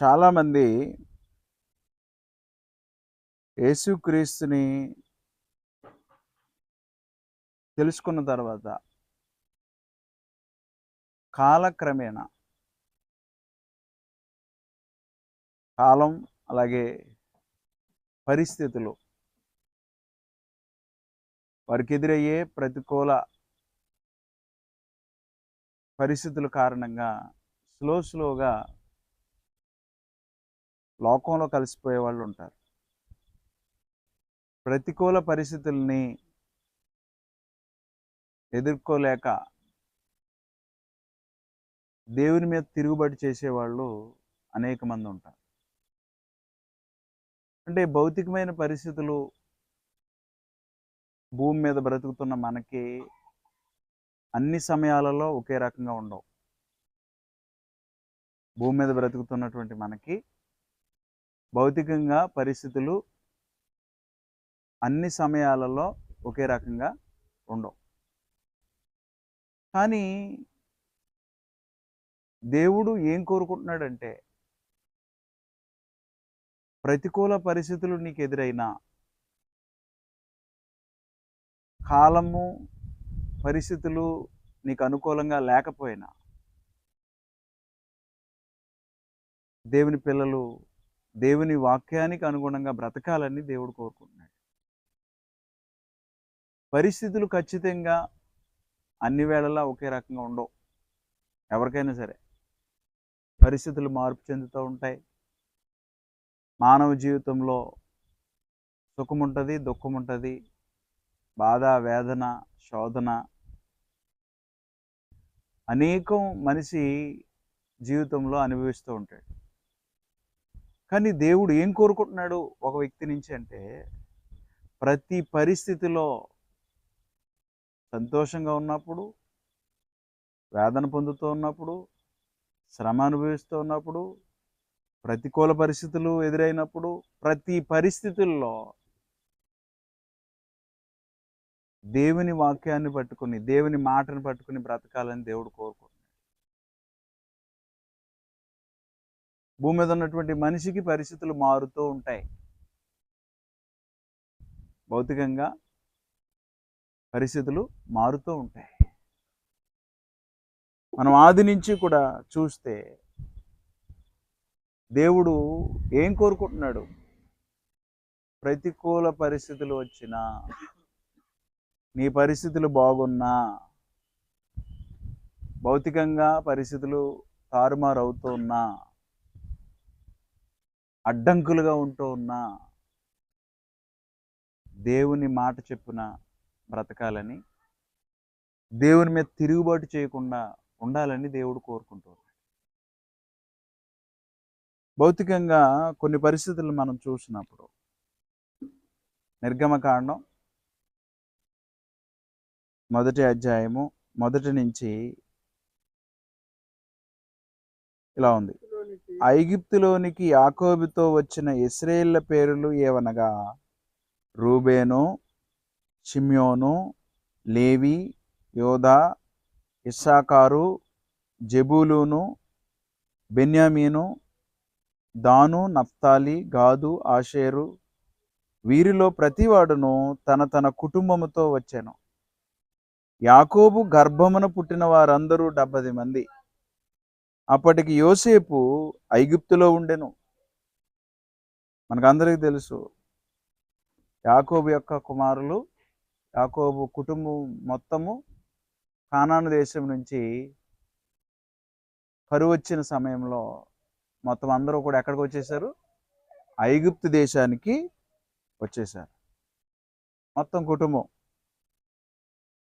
చాలామంది యేసుక్రీస్తుని తెలుసుకున్న తర్వాత కాలక్రమేణా కాలం అలాగే పరిస్థితులు వారికి ఎదురయ్యే ప్రతికూల పరిస్థితుల కారణంగా స్లోగా లోకంలో కలిసిపోయే వాళ్ళు ఉంటారు. ప్రతికూల పరిస్థితుల్ని ఎదుర్కోలేక దేవుని మీద తిరుగుబాటు చేసేవాళ్ళు అనేక మంది ఉంటారు. అంటే భౌతికమైన పరిస్థితులు భూమి మీద బ్రతుకుతున్న మనకి అన్ని సమయాలలో ఒకే రకంగా ఉండవు. భూమి మీద బ్రతుకుతున్నటువంటి మనకి భౌతికంగా పరిస్థితులు అన్ని సమయాలలో ఒకే రకంగా ఉండవు. కానీ దేవుడు ఏం కోరుకుంటున్నాడంటే, ప్రతికూల పరిస్థితులు నీకు ఎదురైనా, కాలము పరిస్థితులు నీకు అనుకూలంగా లేకపోయినా, దేవుని పిల్లలు దేవుని వాక్యానికి అనుగుణంగా బ్రతకాలని దేవుడు కోరుకుంటున్నాడు. పరిస్థితులు ఖచ్చితంగా అన్ని వేళలా ఒకే రకంగా ఉండవు. ఎవరికైనా సరే పరిస్థితులు మార్పు చెందుతూ ఉంటాయి. మానవ జీవితంలో సుఖం ఉంటుంది, దుఃఖం ఉంటుంది, బాధ, వేదన, శోధన అనేకం మనిషి జీవితంలో అనుభవిస్తూ ఉంటాడు. కానీ దేవుడు ఏం కోరుకుంటున్నాడు ఒక వ్యక్తి నుంచి అంటే, ప్రతి పరిస్థితిలో సంతోషంగా ఉన్నప్పుడు, వేదన పొందుతూ ఉన్నప్పుడు, శ్రమ అనుభవిస్తూ ఉన్నప్పుడు, ప్రతికూల పరిస్థితులు ఎదురైనప్పుడు, ప్రతి పరిస్థితుల్లో దేవుని వాక్యాన్ని పట్టుకుని, దేవుని మాటను పట్టుకుని బ్రతకాలని దేవుడు కోరుకుంటున్నాడు. భూమి మీద ఉన్నటువంటి మనిషికి పరిస్థితులు మారుతూ ఉంటాయి. భౌతికంగా పరిస్థితులు మారుతూ ఉంటాయి. మనం ఆది నుంచి కూడా చూస్తే దేవుడు ఏం కోరుకుంటున్నాడు? ప్రతికూల పరిస్థితులు వచ్చినా, నీ పరిస్థితులు బాగున్నా, భౌతికంగా పరిస్థితులు తారుమారు అవుతూ ఉన్నా, అడ్డంకులుగా ఉంటూ ఉన్నా, దేవుని మాట చెప్పున బ్రతకాలని, దేవుని మీద తిరుగుబాటు చేయకుండా ఉండాలని దేవుడు కోరుకుంటున్నాడు. భౌతికంగా కొన్ని పరిస్థితులు మనం చూసినప్పుడు, నిర్గమకాండం 1వ అధ్యాయము 1 నుంచి ఇలా ఉంది. ఐగుప్తులోనికి యాకోబుతో వచ్చిన ఇశ్రాయేళ్ల పేర్లు ఏవనగా, రూబేను, షిమ్యోను, లేవి, యోదా, ఇస్సాకారు, జెబూలూను, బెన్యామీను, దాను, నఫ్తాలి, గాదు, ఆషేరు. వీరిలో ప్రతివాడును తన తన కుటుంబముతో వచ్చెను. యాకోబు గర్భమున పుట్టిన వారందరూ 70 మంది. అప్పటికి యోసేపు ఐగుప్తులో ఉండెను. మనకందరికీ తెలుసు, యాకోబు యొక్క కుమారులు, యాకోబు కుటుంబం మొత్తము కానాను దేశం నుంచి కరువు వచ్చిన సమయంలో మొత్తం అందరూ కూడా ఎక్కడికి వచ్చేసారు? ఐగుప్తు దేశానికి వచ్చేసారు. మొత్తం కుటుంబం.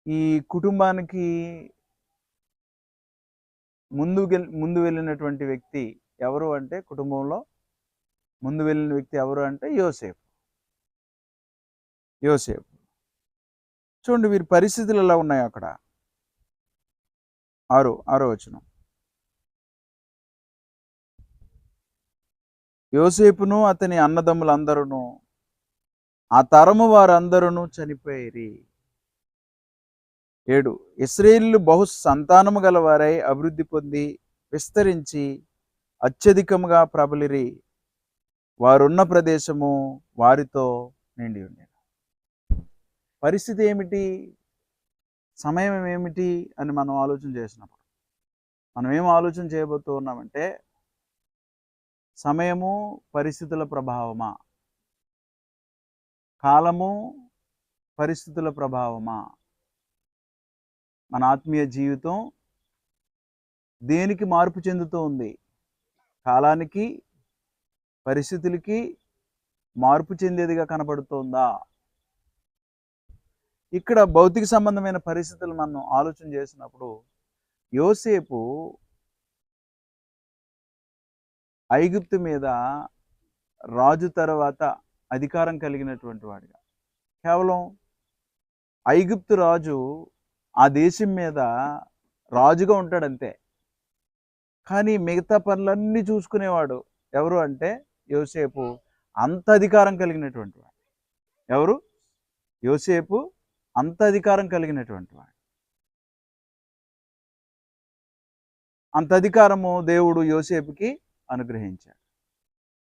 ఈ కుటుంబానికి ముందు వెళ్ళినటువంటి వ్యక్తి ఎవరు అంటే, కుటుంబంలో ముందు వెళ్ళిన వ్యక్తి ఎవరు అంటే యోసేపు. చూడండి, వీరి పరిస్థితులు ఎలా ఉన్నాయి అక్కడ. 6వ వచనం. యోసేపును అతని అన్నదమ్ములందరూ ఆ తరము వారందరూ చనిపోయిరి. 7. ఇశ్రాయేలు బహు సంతానము గలవారై అభివృద్ధి పొంది విస్తరించి అత్యధికముగా ప్రబలిరి, వారున్న ప్రదేశము వారితో నిండి ఉండేది. పరిస్థితి ఏమిటి, సమయం ఏమిటి అని మనం ఆలోచన చేసినప్పుడు మనం ఏం ఆలోచన చేయబోతూ ఉన్నామంటే, సమయము పరిస్థితుల ప్రభావమా, కాలము పరిస్థితుల ప్రభావమా, మన ఆత్మీయ జీవితం దేనికి మార్పు చెందుతూ ఉంది? కాలానికి, పరిస్థితులకి మార్పు చెందేదిగా కనబడుతోందా? ఇక్కడ భౌతిక సంబంధమైన పరిస్థితులు మనం ఆలోచన చేసినప్పుడు, యోసేపు ఐగుప్తు మీద రాజు తర్వాత అధికారం కలిగినటువంటి వాడిగా, కేవలం ఐగుప్తు రాజు ఆ దేశం మీద రాజుగా ఉంటాడంతే, కానీ మిగతా పనులన్నీ చూసుకునేవాడు ఎవరు అంటే యోసేపు. అంత అధికారం కలిగినటువంటి వాడు ఎవరు? యోసేపు అంత అధికారం కలిగినటువంటి వాడు. అంత అధికారము దేవుడు యోసేపుకి అనుగ్రహించాడు.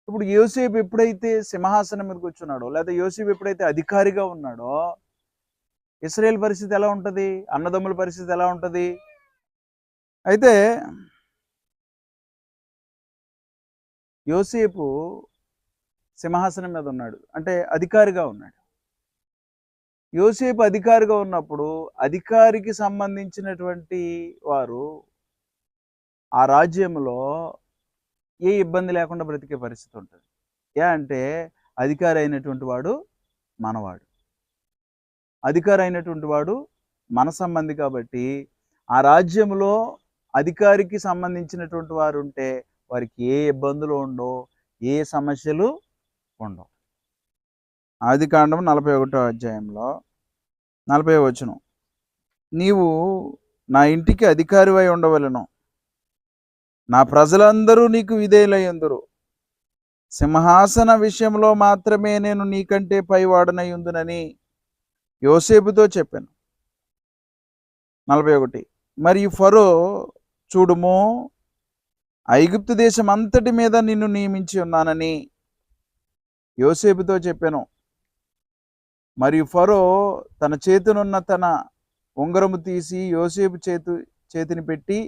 ఇప్పుడు యోసేపు ఎప్పుడైతే సింహాసనం మీద కూర్చున్నాడో, లేదా యోసేపు ఎప్పుడైతే అధికారిగా ఉన్నాడో, ఇశ్రాయేల్ పరిస్థితి ఎలా ఉంటుంది? అన్నదమ్ముల పరిస్థితి ఎలా ఉంటుంది? అయితే యోసేపు సింహాసనం మీద ఉన్నాడు, అంటే అధికారిగా ఉన్నాడు. యోసేపు అధికారిగా ఉన్నప్పుడు అధికారికి సంబంధించినటువంటి వారు ఆ రాజ్యంలో ఏ ఇబ్బంది లేకుండా బ్రతికే పరిస్థితి ఉంటుంది. అంటే అధికారి అయినటువంటి వాడు మనవాడు, అధికారి అయినటువంటి వాడు మన సంబంధి. కాబట్టి ఆ రాజ్యంలో అధికారికి సంబంధించినటువంటి వారు ఉంటే వారికి ఏ ఇబ్బందులు ఉండవు, ఏ సమస్యలు ఉండవు. ఆదికాండం 41వ అధ్యాయంలో 40వ వచనం, నీవు నా ఇంటికి అధికారివై ఉండవలెను, నా ప్రజలందరూ నీకు విధేయులయ్యుందురు, సింహాసన విషయంలో మాత్రమే నేను నీకంటే పైవాడనై ఉందునని యోసేపుతో చెప్పాను. 41, మరియు ఫరో చూడుము, ఐగుప్తు దేశం అంతటి మీద నిన్ను నియమించి ఉన్నానని యోసేపుతో చెప్పాను. మరియు ఫరో తన చేతినున్న తన ఉంగరము తీసి యోసేపు చేతిని పెట్టి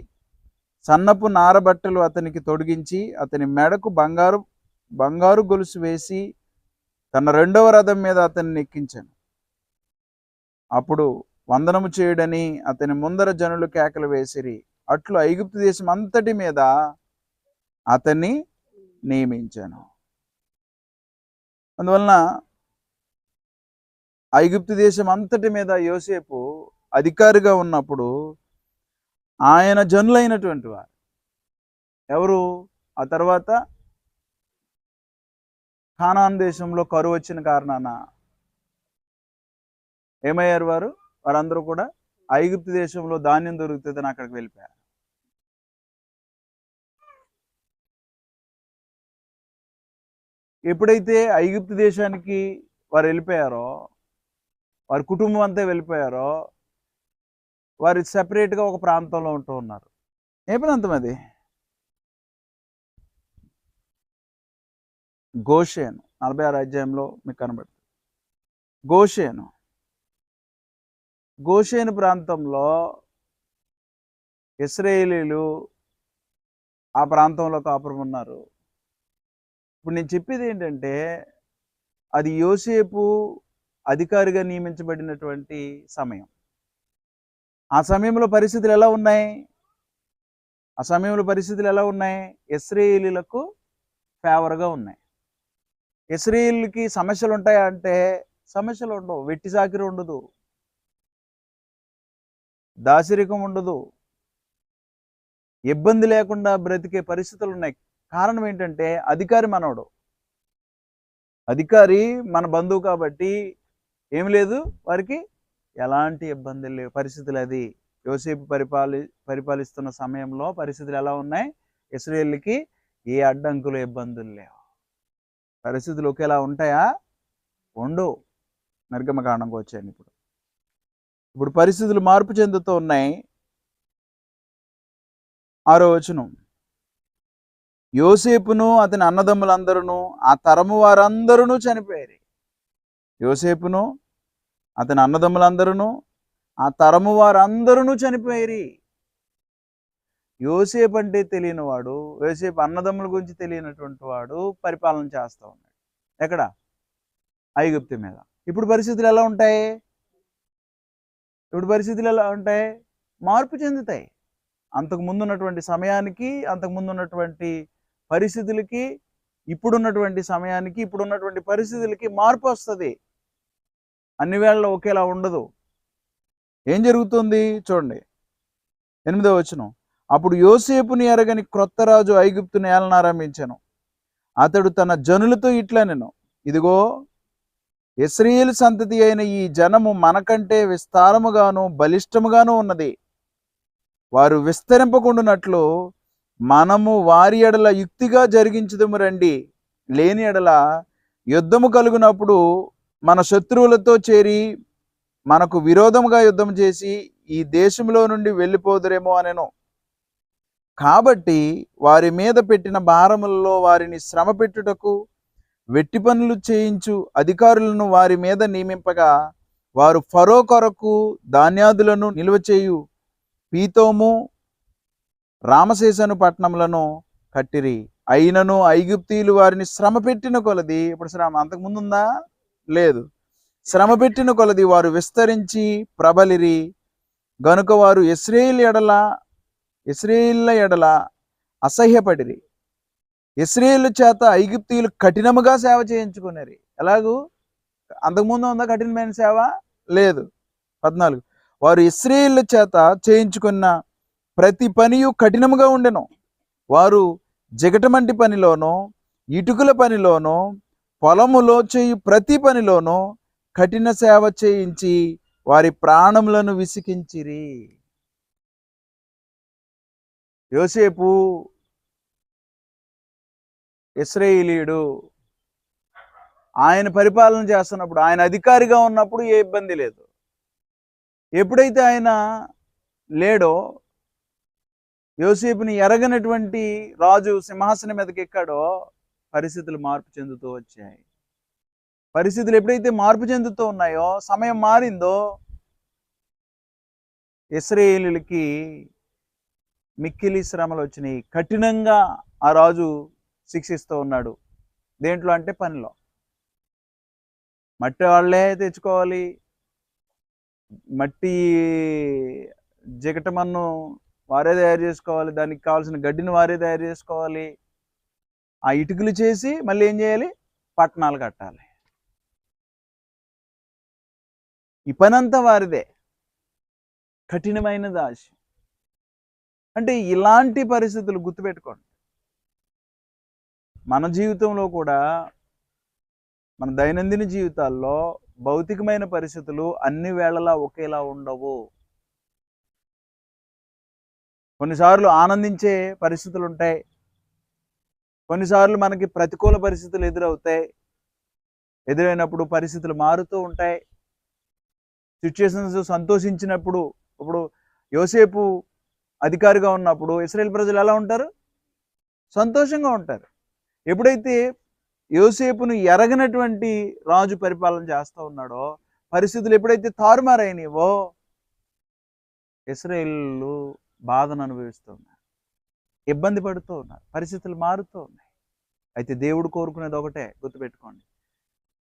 సన్నపు నారబట్టలు అతనికి తొడిగించి అతని మెడకు బంగారు గొలుసు వేసి తన రెండవ రథం మీద అతన్ని ఎక్కించాను. అప్పుడు వందనము చేయుడని అతని ముందర జనులు కేకలు వేసిరి. అట్లు ఐగుప్తు దేశం అంతటి మీద అతన్ని నియమించాను. అందువలన ఐగుప్తు దేశం అంతటి మీద యోసేపు అధికారిగా ఉన్నప్పుడు ఆయన జనులైనటువంటి వారు ఎవరు? ఆ తర్వాత కానాన్ దేశంలో కరువు వచ్చిన కారణాన ఏమయ్యారు వారు? వారందరూ కూడా ఐగుప్తు దేశంలో ధాన్యం దొరుకుతుందని అక్కడికి వెళ్ళిపోయారు. ఎప్పుడైతే ఐగుప్తు దేశానికి వారు వెళ్ళిపోయారో, వారి కుటుంబం అంతా వెళ్ళిపోయారో, వారు సెపరేట్గా ఒక ప్రాంతంలో ఉంటూ ఉన్నారు. ఏ ప్రాంతం అది? గోషేను. 46వ అధ్యాయంలో మీకు కనబడుతుంది గోషేను. గోషేను ప్రాంతంలో ఇశ్రాయేలీలు ఆ ప్రాంతంలో కాపురం ఉన్నారు. ఇప్పుడు నేను చెప్పేది ఏంటంటే, అది యోసేపు అధికారిగా నియమించబడినటువంటి సమయం. ఆ సమయంలో పరిస్థితులు ఎలా ఉన్నాయి? ఇశ్రాయేలీలకు ఫేవర్గా ఉన్నాయి. ఇశ్రాయేలీలకి సమస్యలు ఉంటాయా అంటే సమస్యలు ఉండవు. వెట్టి సాకిరి ఉండదు, దాసిరికం ఉండదు, ఇబ్బంది లేకుండా బ్రతికే పరిస్థితులు ఉన్నాయి. కారణం ఏంటంటే అధికారి మనోడు, అధికారి మన బంధువు కాబట్టి ఏమి లేదు, వారికి ఎలాంటి ఇబ్బందులు లేవు. పరిస్థితులు అది యోసేపు పరిపాలిస్తున్న సమయంలో పరిస్థితులు ఎలా ఉన్నాయి? ఇశ్రాయేలుకి ఏ అడ్డంకులు, ఇబ్బందులు లేవు. పరిస్థితులు ఒకేలా ఉంటాయా? ఉండవు. నిర్గమకాండంకి వచ్చాను. ఇప్పుడు పరిస్థితులు మార్పు చెందుతూ ఉన్నాయి. 6వ వచనం, యోసేపును అతని అన్నదమ్ములందరూ ఆ తరము వారందరూ చనిపోయారు. యోసేపును అతని అన్నదమ్ములందరూ ఆ తరము వారందరూ చనిపోయారు. యోసేపు అంటే తెలియని వాడు, యోసేపు అన్నదమ్ముల గురించి తెలియనటువంటి వాడు పరిపాలన చేస్తూ ఉన్నాడు. ఎక్కడ? ఐగుప్తు మీద. ఇప్పుడు పరిస్థితులు ఎలా ఉంటాయి? మార్పు చెందుతాయి. అంతకుముందు ఉన్నటువంటి సమయానికి, అంతకుముందు ఉన్నటువంటి పరిస్థితులకి, ఇప్పుడున్నటువంటి సమయానికి, ఇప్పుడున్నటువంటి పరిస్థితులకి మార్పు వస్తుంది. అన్ని వేళల్లో ఒకేలా ఉండదు. ఏం జరుగుతుంది చూడండి, 8వ వచనం. అప్పుడు యోసేపుని ఎరగని క్రొత్త రాజు ఐగుప్తును ఏలనారంభించెను. అతడు తన జనులతో ఇట్లనెను, ఇదిగో ఇశ్రాయేలు సంతతి అయిన ఈ జనము మనకంటే విస్తారముగాను బలిష్టముగాను ఉన్నది. వారు విస్తరింపకుండునట్లు మనము వారి ఎడల యుక్తిగా జరిగించుదుము రండి. లేని ఎడల యుద్ధము కలుగునప్పుడు మన శత్రువులతో చేరి మనకు విరోధముగా యుద్ధం చేసి ఈ దేశంలో నుండి వెళ్ళిపోదురేమో అనెను. కాబట్టి వారి మీద పెట్టిన భారములలో వారిని శ్రమ పెట్టుటకు వెట్టి పనులు చేయించు అధికారులను వారి మీద నియమింపగా, వారు ఫరో కొరకు ధాన్యాదులను నిల్వ చేయు పీతోము రామశేషను పట్టణములను కట్టిరి. అయినను ఐగుప్తీయులు వారిని శ్రమ పెట్టిన కొలది, ఇప్పుడు శ్రమ అంతకుముందు ఉందా? లేదు. శ్రమ పెట్టిన కొలది వారు విస్తరించి ప్రబలిరి. గనుక వారు ఇశ్రాయేలీయుల ఎడల అసహ్యపడిరి. ఇశ్రాయేలు చేత ఐగుప్తీయులు కఠినముగా సేవ చేయించుకున్నారు. ఎలాగూ? అంతకుముందు ఉందా కఠినమైన సేవ? లేదు. 14. వారు ఇశ్రాయేలు చేత చేయించుకున్న ప్రతి పనియు కఠినముగా ఉండెను. వారు జిగటమంటి పనిలోనో, ఇటుకల పనిలోనో, పొలములో చేయు ప్రతి పనిలోనో కఠిన సేవ చేయించి వారి ప్రాణములను విసికించిరి. యోసేపు ఇశ్రాయేలీయుడు. ఆయన పరిపాలన చేస్తున్నప్పుడు, ఆయన అధికారిగా ఉన్నప్పుడు ఏ ఇబ్బంది లేదు. ఎప్పుడైతే ఆయన లేడో, యోసేపుని ఎరగనటువంటి రాజు సింహాసనం మీదకి ఎక్కాడో, పరిస్థితులు మార్పు చెందుతూ వచ్చాయి. పరిస్థితులు ఎప్పుడైతే మార్పు చెందుతూ ఉన్నాయో, సమయం మారిందో, ఇశ్రాయేలీయులకి మిక్కిలి శ్రమలు వచ్చినాయి. కఠినంగా ఆ రాజు శిక్షిస్తూ ఉన్నాడు. దేంట్లో అంటే పనిలో. మట్టి వాళ్ళే తెచ్చుకోవాలి, మట్టి జిగటమన్ను వారే తయారు చేసుకోవాలి, దానికి కావాల్సిన గడ్డిని వారే తయారు చేసుకోవాలి, ఆ ఇటుకలు చేసి మళ్ళీ ఏం చేయాలి? పట్టణాలు కట్టాలి. ఈ పనంతా వారిదే. కఠినమైన దాసి. అంటే ఇలాంటి పరిస్థితులు గుర్తుపెట్టుకోండి. మన జీవితంలో కూడా, మన దైనందిన జీవితాల్లో భౌతికమైన పరిస్థితులు అన్ని వేళలా ఒకేలా ఉండవు. కొన్నిసార్లు ఆనందించే పరిస్థితులు ఉంటాయి, కొన్నిసార్లు మనకి ప్రతికూల పరిస్థితులు ఎదురవుతాయి. ఎదురైనప్పుడు పరిస్థితులు మారుతూ ఉంటాయి. సిచ్యుయేషన్స్ సంతోషించినప్పుడు, ఇప్పుడు యోసేపు అధికారిగా ఉన్నప్పుడు ఇశ్రాయేల్ ప్రజలు ఎలా ఉంటారు? సంతోషంగా ఉంటారు. ఎప్పుడైతే యోసేపును ఎరగనటువంటి రాజు పరిపాలన చేస్తూ ఉన్నాడో, పరిస్థితులు ఎప్పుడైతే తారుమారైనవో, ఇశ్రాయేలు బాధను అనుభవిస్తూ ఉన్నారు, ఇబ్బంది పడుతూ ఉన్నారు, పరిస్థితులు మారుతూ ఉన్నాయి. అయితే దేవుడు కోరుకునేది ఒకటే, గుర్తుపెట్టుకోండి.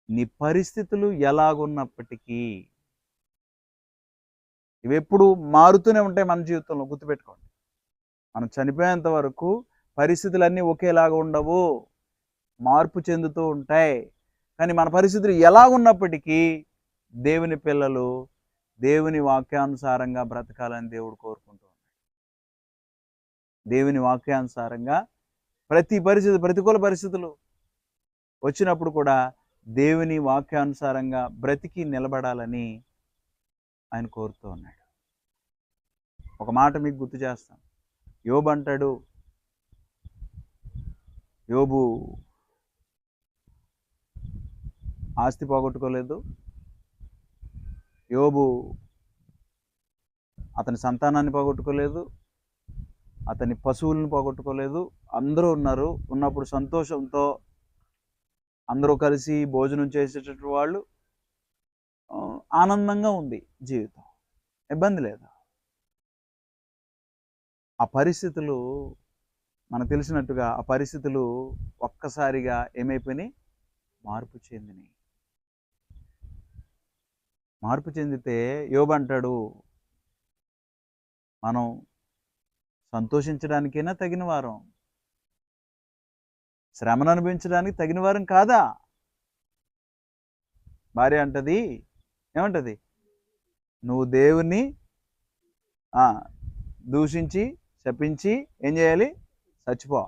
నీ పరిస్థితులు ఎలాగున్నప్పటికీ, ఇవి ఎప్పుడు మారుతూనే ఉంటాయి మన జీవితంలో, గుర్తుపెట్టుకోండి. మనం చనిపోయేంత వరకు పరిస్థితులన్నీ ఒకేలాగా ఉండవు, మార్పు చెందుతూ ఉంటాయి. కానీ మన పరిస్థితులు ఎలా ఉన్నప్పటికీ దేవుని పిల్లలు దేవుని వాక్యానుసారంగా బ్రతకాలని దేవుడు కోరుకుంటూ ఉన్నాడు. దేవుని వాక్యానుసారంగా ప్రతి పరిస్థితి, ప్రతికూల పరిస్థితులు వచ్చినప్పుడు కూడా దేవుని వాక్యానుసారంగా బ్రతికి నిలబడాలని ఆయన కోరుతూ ఉన్నాడు. ఒక మాట మీకు గుర్తు చేస్తాను. యోబు అంటాడు, యోబు ఆస్తి పోగొట్టుకోలేదు, యోబు అతని సంతానాన్ని పోగొట్టుకోలేదు, అతని పశువులను పోగొట్టుకోలేదు. అందరూ ఉన్నారు. ఉన్నప్పుడు సంతోషంతో అందరూ కలిసి భోజనం చేసేటటువంటి వాళ్ళు. ఆనందంగా ఉంది జీవితం, ఇబ్బంది లేదు. ఆ పరిస్థితులు మనకు తెలిసినట్టుగా ఆ పరిస్థితులు ఒక్కసారిగా ఏమైపోయినాయి? మార్పు చెందినాయి. మార్పు చెందితే యోబు అంటాడు, మనం సంతోషించడానికైనా తగిన వారం, శ్రమను అనుభవించడానికి తగిన వారం కాదా? భార్య అంటది, ఏమంటది? నువ్వు దేవుణ్ణి దూషించి శపించి ఏం చేయాలి? చచ్చిపో.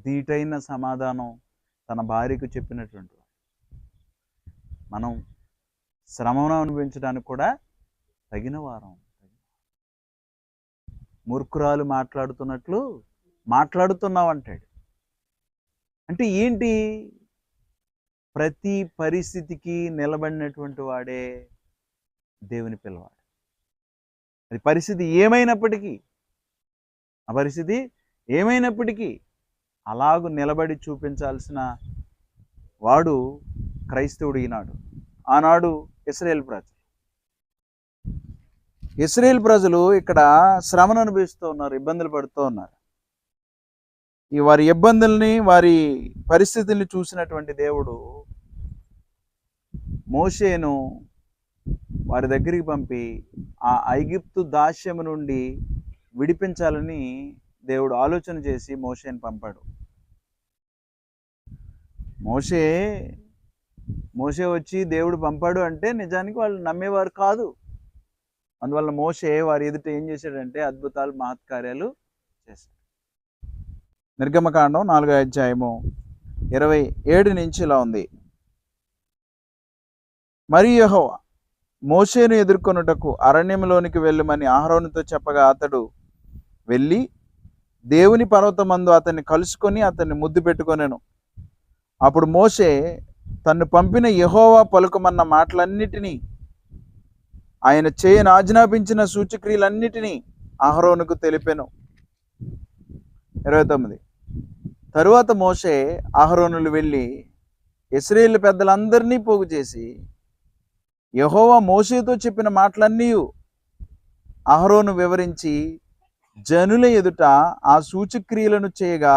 దీటైన సమాధానం తన భార్యకు చెప్పినటువంటి మనం శ్రమను అనుభవించడానికి కూడా తగిన వారం. మూర్ఖురాలు మాట్లాడుతున్నట్లు మాట్లాడుతున్నావు అంటాడు. అంటే ఏంటి? ప్రతి పరిస్థితికి నిలబడినటువంటి వాడే దేవుని పిల్లవాడు. అది పరిస్థితి ఏమైనప్పటికీ, ఆ పరిస్థితి ఏమైనప్పటికీ అలాగూ నిలబడి చూపించాల్సిన వాడు క్రైస్తవుడు ఈనాడు. ఆనాడు ఇశ్రాయేలు ప్రజలు ఇక్కడ శ్రమను అనుభవిస్తూ ఉన్నారు, ఇబ్బందులు పడుతూ ఉన్నారు. ఈ వారి ఇబ్బందుల్ని, వారి పరిస్థితుల్ని చూసినటువంటి దేవుడు మోషేను వారి దగ్గరికి పంపి ఆ ఐగుప్తు దాస్యము నుండి విడిపించాలని దేవుడు ఆలోచన చేసి మోషేను పంపాడు. మోషే వచ్చి దేవుడు పంపాడు అంటే నిజానికి వాళ్ళు నమ్మేవారు కాదు. అందువల్ల మోషే వారి ఎదుట ఏం చేశాడంటే అద్భుతాలు, మహత్కార్యాలు చేశాడు. నిర్గమకాండం 4వ అధ్యాయము 27 నుంచి ఇలా ఉంది. మరియు యెహోవా మోషేను ఎదుర్కొనుటకు అరణ్యంలోనికి వెళ్ళమని అహరోనుతో చెప్పగా అతడు వెళ్ళి దేవుని పర్వతమందు అతన్ని కలుసుకొని అతన్ని ముద్దు పెట్టుకొనెను. అప్పుడు మోషే తన్ను పంపిన యెహోవా పలుకమన్న మాటలన్నిటినీ, ఆయన చేయను ఆజ్ఞాపించిన సూచక్రియలన్నిటినీ అహరోనుకు తెలిపెను. 29. తరువాత మోషే అహరోనులు వెళ్ళి ఇశ్రాయేలు పెద్దలందరినీ పోగు చేసి యెహోవా మోషేతో చెప్పిన మాటలన్నీ అహరోను వివరించి జనుల ఎదుట ఆ సూచక్రియలను చేయగా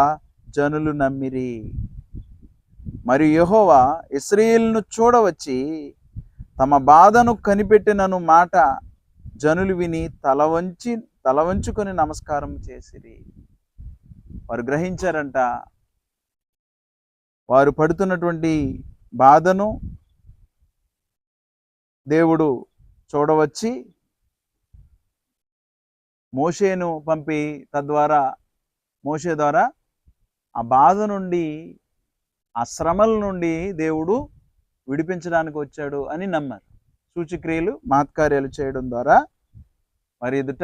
జనులు నమ్మిరి. మరియు యెహోవా ఇశ్రాయేలును చూడవచ్చి తమ బాధను కనిపెట్టినను మాట జనులు విని తల వంచుకొని నమస్కారం చేసిరి. వారు గ్రహించారంట, వారు పడుతున్నటువంటి బాధను దేవుడు చూడవచ్చి మోషేను పంపి తద్వారా మోషే ద్వారా ఆ బాధ నుండి, ఆ శ్రమల నుండి దేవుడు విడిపించడానికి వచ్చాడు అని నమ్మారు. సూచక్రియలు, మహత్కార్యాలు చేయడం ద్వారా వారి ఎదుట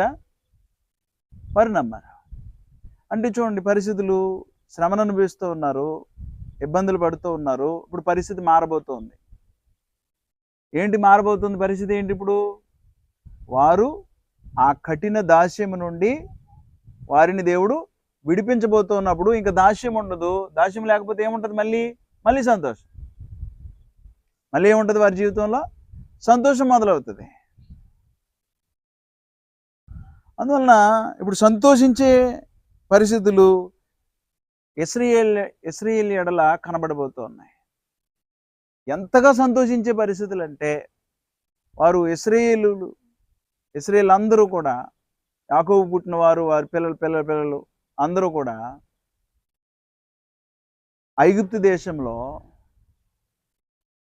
వారు నమ్మారు. అంటే చూడండి, పరిస్థితులు శ్రమను అనుభవిస్తూ ఉన్నారు, ఇబ్బందులు పడుతూ ఉన్నారు. ఇప్పుడు పరిస్థితి మారబోతోంది. ఏంటి మారబోతుంది పరిస్థితి? ఏంటి ఇప్పుడు? వారు ఆ కఠిన దాస్యము నుండి వారిని దేవుడు విడిపించబోతున్నప్పుడు ఇంకా దాస్యం ఉండదు. దాస్యం లేకపోతే ఏముంటుంది? మళ్ళీ సంతోషం. మళ్ళీ ఏముంటుంది? వారి జీవితంలో సంతోషం మొదలవుతుంది. అందువలన ఇప్పుడు సంతోషించే పరిస్థితులు ఇశ్రాయేలు ఎడల కనబడబోతూ ఉన్నాయి. ఎంతగా సంతోషించే పరిస్థితులు అంటే, వారు ఇశ్రాయేలు అందరూ కూడా, యాకోబు పుట్టిన వారు, వారి పిల్లలు అందరూ కూడా ఐగుప్తు దేశంలో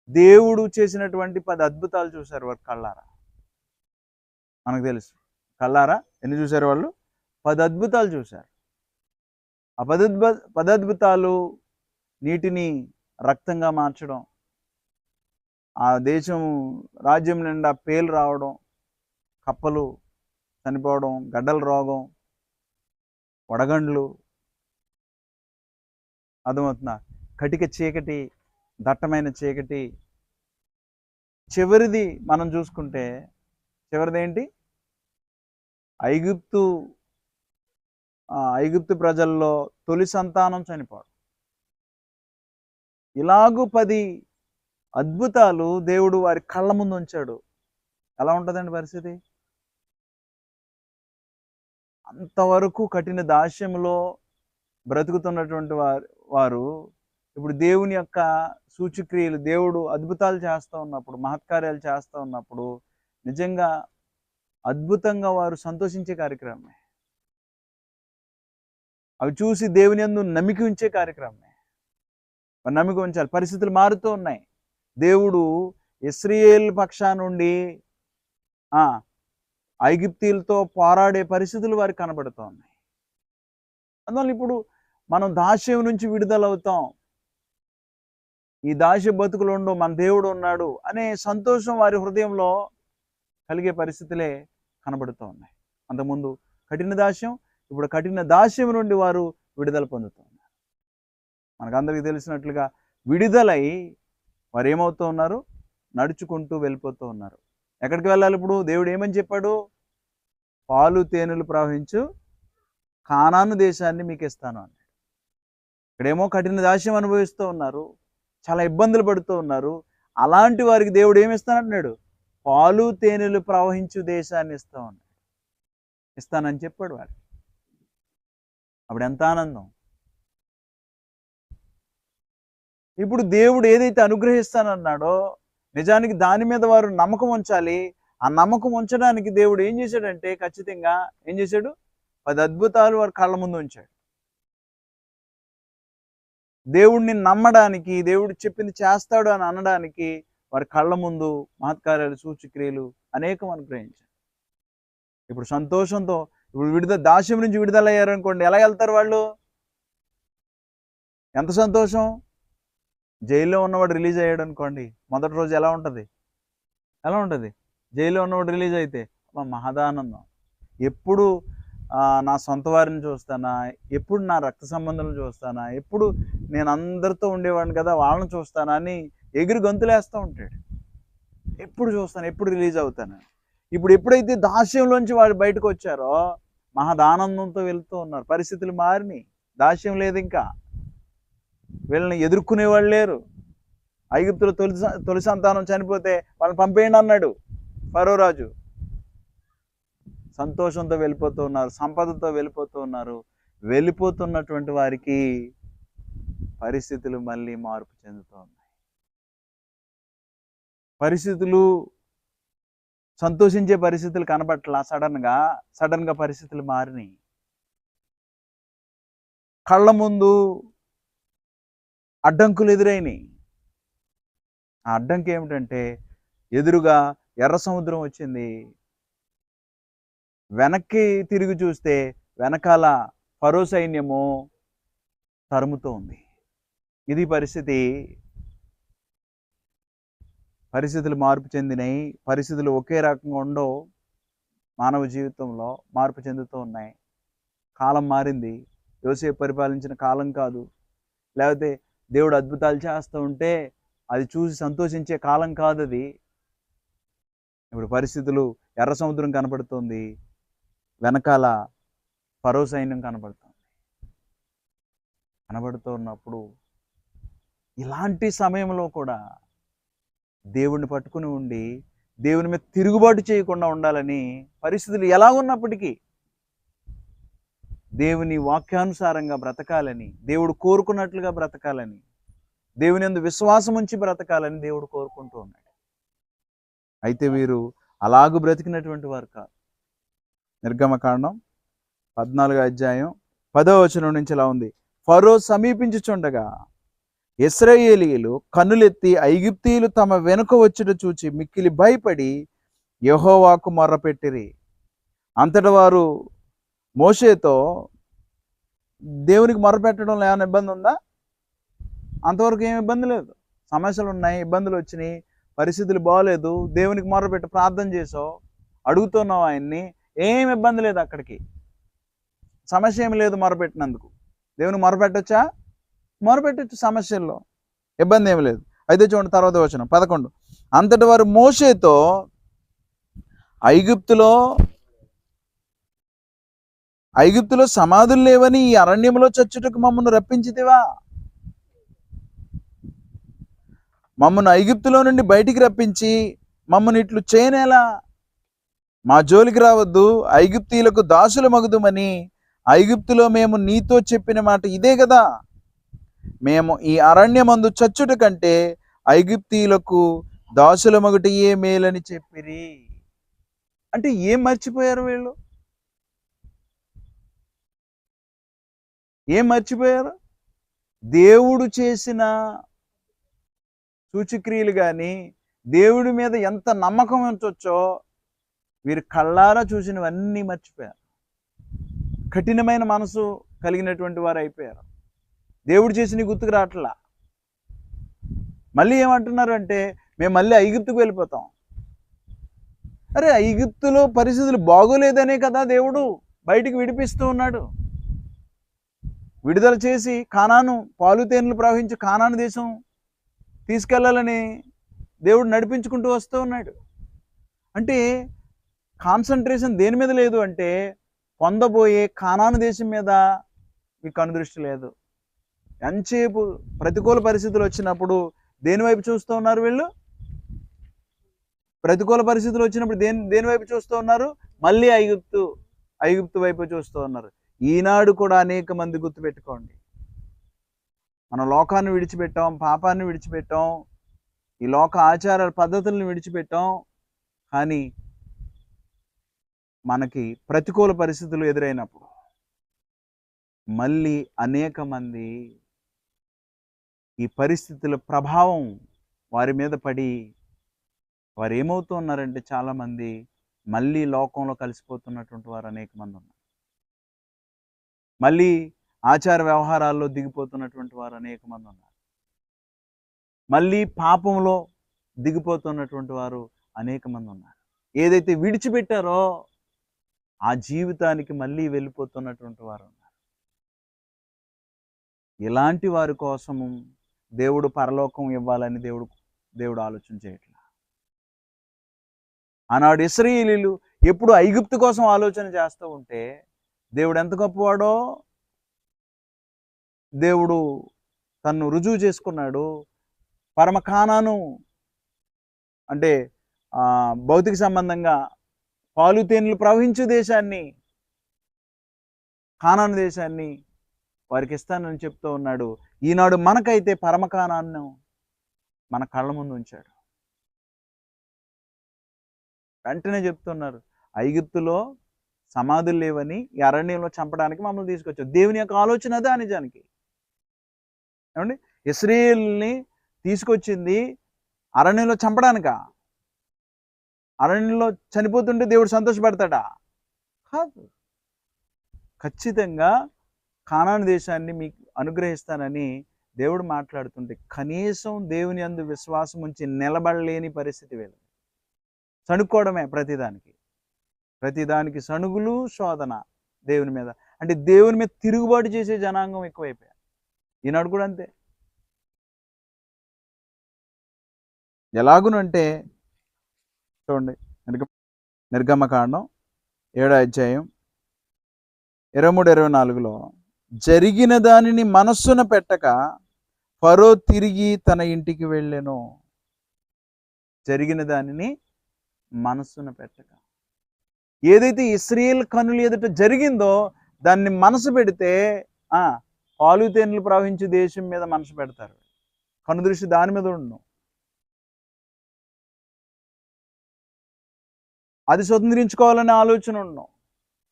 దేవుడు చేసినటువంటి 10 అద్భుతాలు చూశారు వారు కళ్ళారా. మనకు తెలుసు కళ్ళారా ఎన్ని చూశారు వాళ్ళు? 10 అద్భుతాలు చూశారు. ఆ 10 అద్భుతాలు నీటిని రక్తంగా మార్చడం, ఆ దేశం రాజ్యం నిండా పేలు రావడం, కప్పలు చనిపోవడం, గడ్డల రోగం, వడగండ్లు, అర్థమవుతుందా? కటిక చీకటి, దట్టమైన చీకటి. చివరిది మనం చూసుకుంటే, చివరిది ఏంటి? ఐగుప్తు ప్రజల్లో తొలి సంతానం చనిపోవడం. ఇలాగూ 10 అద్భుతాలు దేవుడు వారి కళ్ళ ముందు ఉంచాడు. ఎలా ఉంటుందండి పరిస్థితి? అంతవరకు కఠిన దాస్యంలో బ్రతుకుతున్నటువంటి వారు ఇప్పుడు దేవుని యొక్క సూచక్రియలు, దేవుడు అద్భుతాలు చేస్తూ ఉన్నప్పుడు, మహత్కార్యాలు చేస్తూ ఉన్నప్పుడు నిజంగా అద్భుతంగా వారు సంతోషించే కార్యక్రమమే. అవి చూసి దేవుని యందు నమ్మిక ఉంచే కార్యక్రమమే. నమ్మిక ఉంచాలి. పరిస్థితులు మారుతూ ఉన్నాయి. దేవుడు ఇశ్రాయేలు పక్షా నుండి ఐగుప్తీయులతో పోరాడే పరిస్థితులు వారికి కనబడుతూ ఉన్నాయి. అందువల్ల ఇప్పుడు మనం దాస్యం నుంచి విడుదలవుతాం, ఈ దాస్య బతుకులు ఉండవు, మన దేవుడు ఉన్నాడు అనే సంతోషం వారి హృదయంలో కలిగే పరిస్థితులే కనబడుతూ ఉన్నాయి. అంతకుముందు కఠిన దాస్యం, ఇప్పుడు కఠిన దాస్యం నుండి వారు విడుదల పొందుతూ ఉన్నారు. మనకందరికీ తెలిసినట్లుగా విడుదలై వారు ఏమవుతూ ఉన్నారు? నడుచుకుంటూ వెళ్ళిపోతూ ఉన్నారు. ఎక్కడికి వెళ్ళాలి ఇప్పుడు? దేవుడు ఏమని చెప్పాడు? పాలు తేనెలు ప్రవహించు కానాను దేశాన్ని మీకు ఇస్తాను అన్నాడు. ఇక్కడేమో కఠిన దాస్యం అనుభవిస్తూ ఉన్నారు, చాలా ఇబ్బందులు పడుతూ ఉన్నారు. అలాంటి వారికి దేవుడు ఏమి ఇస్తానంటున్నాడు? పాలు తేనెలు ప్రవహించు దేశాన్ని ఇస్తానని చెప్పాడు వాడు. అప్పుడు ఎంత ఆనందం! ఇప్పుడు దేవుడు ఏదైతే అనుగ్రహిస్తానన్నాడో నిజానికి దాని మీద వారు నమ్మకం ఉంచాలి. ఆ నమ్మకం ఉంచడానికి దేవుడు ఏం చేశాడంటే ఖచ్చితంగా ఏం చేశాడు? 10 అద్భుతాలు వారి కళ్ళ ముందు ఉంచాడు. దేవుడిని నమ్మడానికి, దేవుడు చెప్పింది చేస్తాడు అని అనడానికి వారి కళ్ళ ముందు మహత్కార్యాలు, సూచక్రియలు అనేకం అనుగ్రహించాడు. ఇప్పుడు సంతోషంతో ఇప్పుడు దాస్యం నుంచి విడుదలయ్యారు అనుకోండి, ఎలా వెళ్తారు వాళ్ళు? ఎంత సంతోషం! జైల్లో ఉన్నవాడు రిలీజ్ అయ్యాడు అనుకోండి, మొదటి రోజు ఎలా ఉంటుంది? జైల్లో ఉన్నవాడు రిలీజ్ అయితే మహదానందం. ఎప్పుడు నా సొంత వారిని చూస్తానా, ఎప్పుడు నా రక్త సంబంధాలను చూస్తానా, ఎప్పుడు నేను అందరితో ఉండేవాడిని కదా వాళ్ళని చూస్తానా అని ఎగిరి గంతులేస్తూ ఉంటాడు. ఎప్పుడు చూస్తాను, ఎప్పుడు రిలీజ్ అవుతాను. ఇప్పుడు ఎప్పుడైతే దాస్యంలోంచి వాడు బయటకు వచ్చారో మహదానందంతో వెళ్తూ ఉన్నారు. పరిస్థితులు మారినాయి, దాస్యం లేదు, ఇంకా వీళ్ళని ఎదుర్కొనే వాళ్ళు లేరు. ఐగుప్తులో తొలి సంతానం చనిపోతే వాళ్ళని పంపేయండి అన్నాడు ఫరో రాజు. సంతోషంతో వెళ్ళిపోతూ ఉన్నారు, సంపదతో వెళ్ళిపోతూ ఉన్నారు. వెళ్ళిపోతున్నటువంటి వారికి పరిస్థితులు మళ్ళీ మార్పు చెందుతూ ఉన్నాయి. పరిస్థితులు సంతోషించే పరిస్థితులు కనబట్ల. సడన్ గా పరిస్థితులు మారినాయి. కళ్ళ ముందు అడ్డంకులు ఎదురైనాయి. ఆ అడ్డంకి ఏమిటంటే ఎదురుగా ఎర్ర సముద్రం వచ్చింది. వెనక్కి తిరిగి చూస్తే వెనకాల ఫరో సైన్యము తరుముతూ ఉంది. ఇది పరిస్థితి. పరిస్థితులు మార్పు చెందినాయి. పరిస్థితులు ఒకే రకంగా ఉండవు. మానవ జీవితంలో మార్పు చెందుతూ ఉన్నాయి. కాలం మారింది. యోసేపు పరిపాలించిన కాలం కాదు. లేకపోతే దేవుడు అద్భుతాలు చేస్తూ ఉంటే అది చూసి సంతోషించే కాలం కాదు అది. ఇప్పుడు పరిస్థితులు ఎర్ర సముద్రం కనబడుతుంది, వెనకాల ఫరో సైన్యం కనబడుతూ ఉన్నప్పుడు ఇలాంటి సమయంలో కూడా దేవుడిని పట్టుకుని ఉండి దేవుని మీద తిరుగుబాటు చేయకుండా ఉండాలని, పరిస్థితులు ఎలా ఉన్నప్పటికీ దేవుని వాక్యానుసారంగా బ్రతకాలని, దేవుడు కోరుకున్నట్లుగా బ్రతకాలని, దేవుని యందు విశ్వాసం ఉంచి బ్రతకాలని దేవుడు కోరుకుంటూ ఉన్నాడు. అయితే వీరు అలాగూ బ్రతికినటువంటి వారు కాదు. నిర్గమకాండం 14వ అధ్యాయం 10వ వచనం నుంచి ఇలా ఉంది. ఫరో సమీపించుచుండగా ఇశ్రాయేలీయులు కన్నులెత్తి ఐగుప్తీయులు తమ వెనుక వచ్చుట చూచి మిక్కిలి భయపడి యెహోవాకు మొర్రపెట్టిరి. అంతట వారు మోషేతో, దేవునికి మొర్రపెట్టడంలో ఏమైనా ఇబ్బంది ఉందా? అంతవరకు ఏమి ఇబ్బంది లేదు. సమస్యలు ఉన్నాయి, ఇబ్బందులు వచ్చినాయి, పరిస్థితులు బాగోలేదు, దేవునికి మొర్రపెట్టి ప్రార్థన చేసావు, అడుగుతున్నావు ఆయన్ని, ఏం ఇబ్బంది లేదు. అక్కడికి సమస్య ఏమి లేదు. మొరపెట్టినందుకు దేవునికి మొరపెట్టొచ్చా? మొరపెట్టచ్చు, సమస్యల్లో ఇబ్బంది ఏమి లేదు. అయితే చూడండి తర్వాత వచనం 11. అంతటి వారు మోషేతో, ఐగుప్తులో ఐగుప్తులో సమాధులు లేవని ఈ అరణ్యంలో చచ్చుటకు మమ్మల్ని రప్పించితివా? మమ్మల్ని ఐగుప్తులో నుండి బయటికి రప్పించి మమ్మల్ని ఇట్లు చేయనేలా? మా జోలికి రావద్దు, ఐగుప్తీయులకు దాసులు మగుదుమని ఐగుప్తులో మేము నీతో చెప్పిన మాట ఇదే కదా. మేము ఈ అరణ్యమందు చచ్చుట కంటే ఐగుప్తీయులకు దాసుల మగుటయే మేలని చెప్పిరి. అంటే ఏం మర్చిపోయారు వీళ్ళు? ఏం మర్చిపోయారు? దేవుడు చేసిన సూచక్రియలు కానీ, దేవుడి మీద ఎంత నమ్మకం ఉంచొచ్చో వీరు కళ్ళారా చూసినవన్నీ మర్చిపోయారు. కఠినమైన మనసు కలిగినటువంటి వారు అయిపోయారు. దేవుడు చేసిన గుర్తుకు రావట్లా. మళ్ళీ ఏమంటున్నారు అంటే, మేము మళ్ళీ ఐగుప్తుకు వెళ్ళిపోతాం. అరే, ఐగుప్తులో పరిస్థితులు బాగోలేదనే కదా దేవుడు బయటికి విడిపిస్తూ ఉన్నాడు. విడుదల చేసి కానాను, పాలు తేనెలు ప్రవహించి కానాను దేశం తీసుకెళ్లాలని దేవుడు నడిపించుకుంటూ వస్తూ ఉన్నాడు. అంటే కాన్సన్ట్రేషన్ దేని మీద లేదు అంటే, పొందబోయే కానాను దేశం మీద మీకు కనుదృష్టి లేదు. ఎంతసేపు ప్రతికూల పరిస్థితులు వచ్చినప్పుడు దేని వైపు చూస్తూ ఉన్నారు వీళ్ళు? ప్రతికూల పరిస్థితులు వచ్చినప్పుడు దేని వైపు చూస్తూ ఉన్నారు? మళ్ళీ ఐగుప్తు వైపు చూస్తూ ఉన్నారు. ఈనాడు కూడా అనేక మంది గుర్తుపెట్టుకోండి, మనం లోకాన్ని విడిచిపెట్టాం, పాపాన్ని విడిచిపెట్టాం, ఈ లోక ఆచార పద్ధతులను విడిచిపెట్టాం. కానీ మనకి ప్రతికూల పరిస్థితులు ఎదురైనప్పుడు మళ్ళీ అనేక మంది ఈ పరిస్థితుల ప్రభావం వారి మీద పడి వారు ఏమవుతూ ఉన్నారంటే, చాలామంది మళ్ళీ లోకంలో కలిసిపోతున్నటువంటి వారు అనేక మంది ఉన్నారు. మళ్ళీ ఆచార వ్యవహారాల్లో దిగిపోతున్నటువంటి వారు అనేక మంది ఉన్నారు. మళ్ళీ పాపంలో దిగిపోతున్నటువంటి వారు అనేక మంది ఉన్నారు. ఏదైతే విడిచిపెట్టారో ఆ జీవితానికి మళ్ళీ వెళ్ళిపోతున్నటువంటి వారు ఉన్నారు. ఇలాంటి వారి కోసము దేవుడు పరలోకం ఇవ్వాలని దేవుడు ఆలోచన చేయట్లా. ఆనాడు ఇశ్రాయేలీయులు ఎప్పుడు ఐగుప్తు కోసం ఆలోచన చేస్తూ ఉంటే, దేవుడు ఎంత గొప్పవాడో దేవుడు తన్ను రుజువు చేసుకున్నాడు. పరమ కానాను అంటే భౌతిక సంబంధంగా పాలు తేనెలు ప్రవహించే దేశాన్ని, కానాను దేశాన్ని వారికి ఇస్తానని చెప్తూ ఉన్నాడు. ఈనాడు మనకైతే పరమ కానాను మన కళ్ళ ముందు ఉంచాడు. వెంటనే చెప్తున్నారు, ఐగుప్తులో సమాధులు లేవని ఈ అరణ్యంలో చంపడానికి మమ్మల్ని తీసుకొచ్చారు. దేవుని యొక్క ఆలోచన అదే. నిజానికి ఏమండి, ఇశ్రాయేలుని తీసుకొచ్చింది అరణ్యంలో చంపడానికా? అరణ్యంలో చనిపోతుంటే దేవుడు సంతోషపడతాడా? కాదు. ఖచ్చితంగా కానాను దేశాన్ని మీకు అనుగ్రహిస్తానని దేవుడు మాట్లాడుతుంటే, కనీసం దేవుని యందు విశ్వాసం ఉంచి నిలబడలేని పరిస్థితి వీళ్ళు. సణుక్కోవడమే ప్రతిదానికి సణుగులు, శోధన దేవుని మీద. అంటే దేవుని మీద తిరుగుబాటు చేసే జనాంగం ఎక్కువైపోయారు. ఈనాడు కూడా అంతే. ఎలాగునంటే చూడండి, నిర్గమకాండం 7వ అధ్యాయం 23-24లో, జరిగిన దానిని మనస్సున పెట్టక ఫరో తిరిగి తన ఇంటికి వెళ్ళెను. జరిగిన దానిని మనస్సున పెట్టక, ఏదైతే ఇశ్రాయేల్ కనుల ఎదుట జరిగిందో దాన్ని మనసు పెడితే పాలు తేనెలు ప్రవహించే దేశం మీద మనసు పెడతారు. కనుదృష్టి దాని మీద ఉండను. అది స్వతంత్రించుకోవాలనే ఆలోచన ఉండను.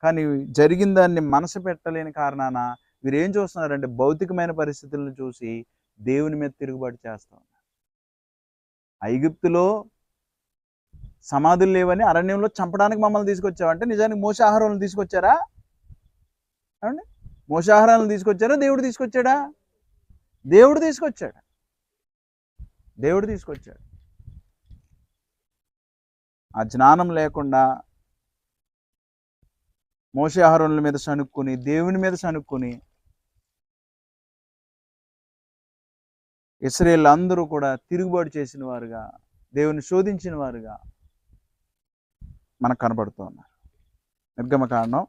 కానీ జరిగిన దాన్ని మనసు పెట్టలేని కారణాన వీరు ఏం చూస్తున్నారంటే, భౌతికమైన పరిస్థితులను చూసి దేవుని మీద తిరుగుబాటు చేస్తూ ఉన్నారు. ఐగుప్తులో సమాధులు లేవని అరణ్యంలో చంపడానికి మమ్మల్ని తీసుకొచ్చావంటే, నిజానికి మోషే ఆహారాలను తీసుకొచ్చారా? ఏమండి, మోషే ఆహారాలను తీసుకొచ్చారా? దేవుడు తీసుకొచ్చాడా? దేవుడు తీసుకొచ్చాడు. ఆ జ్ఞానం లేకుండా మోషే ఆహారాల మీద సనుక్కుని, దేవుని మీద సనుక్కుని ఇశ్రాయేలు అందరూ కూడా తిరుగుబాటు చేసిన వారుగా, దేవుని శోధించిన వారుగా మనకు కనబడుతూ ఉన్నారు. నిర్గమకాండం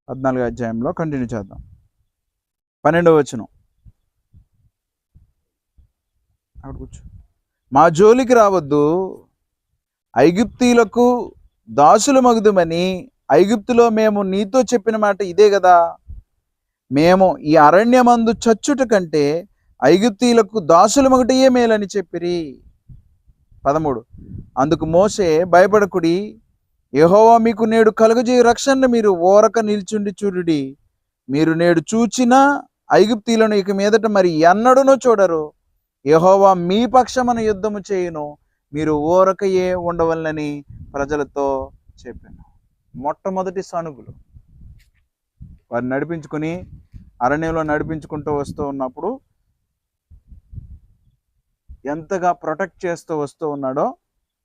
14వ అధ్యాయంలో కంటిన్యూ చేద్దాం. 12వ వచనం. అక్కడ కూర్చో. మా జోలికి రావద్దు, ఐగుప్తీయులకు దాసులు మగుదుమని ఐగుప్తులో మేము నీతో చెప్పిన మాట ఇదే కదా. మేము ఈ అరణ్యమందు చచ్చుట కంటే ఐగుప్తీయులకు దాసులు మగుటయే మేలని చెప్పిరి. 13. అందుకు మోషే, భయపడకుడి, యెహోవా మీకు నేడు కలుగజేయు రక్షణను మీరు ఓరక నిల్చుండి చూడుడి. మీరు నేడు చూచిన ఐగుప్తీయులను ఇక మీదట మరి ఎన్నడూనూ చూడరు. యెహోవా మీ పక్షమున యుద్ధము చేయును, మీరు ఊరకయే ఉండవలనని ప్రజలతో చెప్పాను. మొట్టమొదటి సనుగులు వారిని నడిపించుకుని అరణ్యంలో నడిపించుకుంటూ వస్తూ ఉన్నప్పుడు ఎంతగా ప్రొటెక్ట్ చేస్తూ వస్తూ ఉన్నాడో,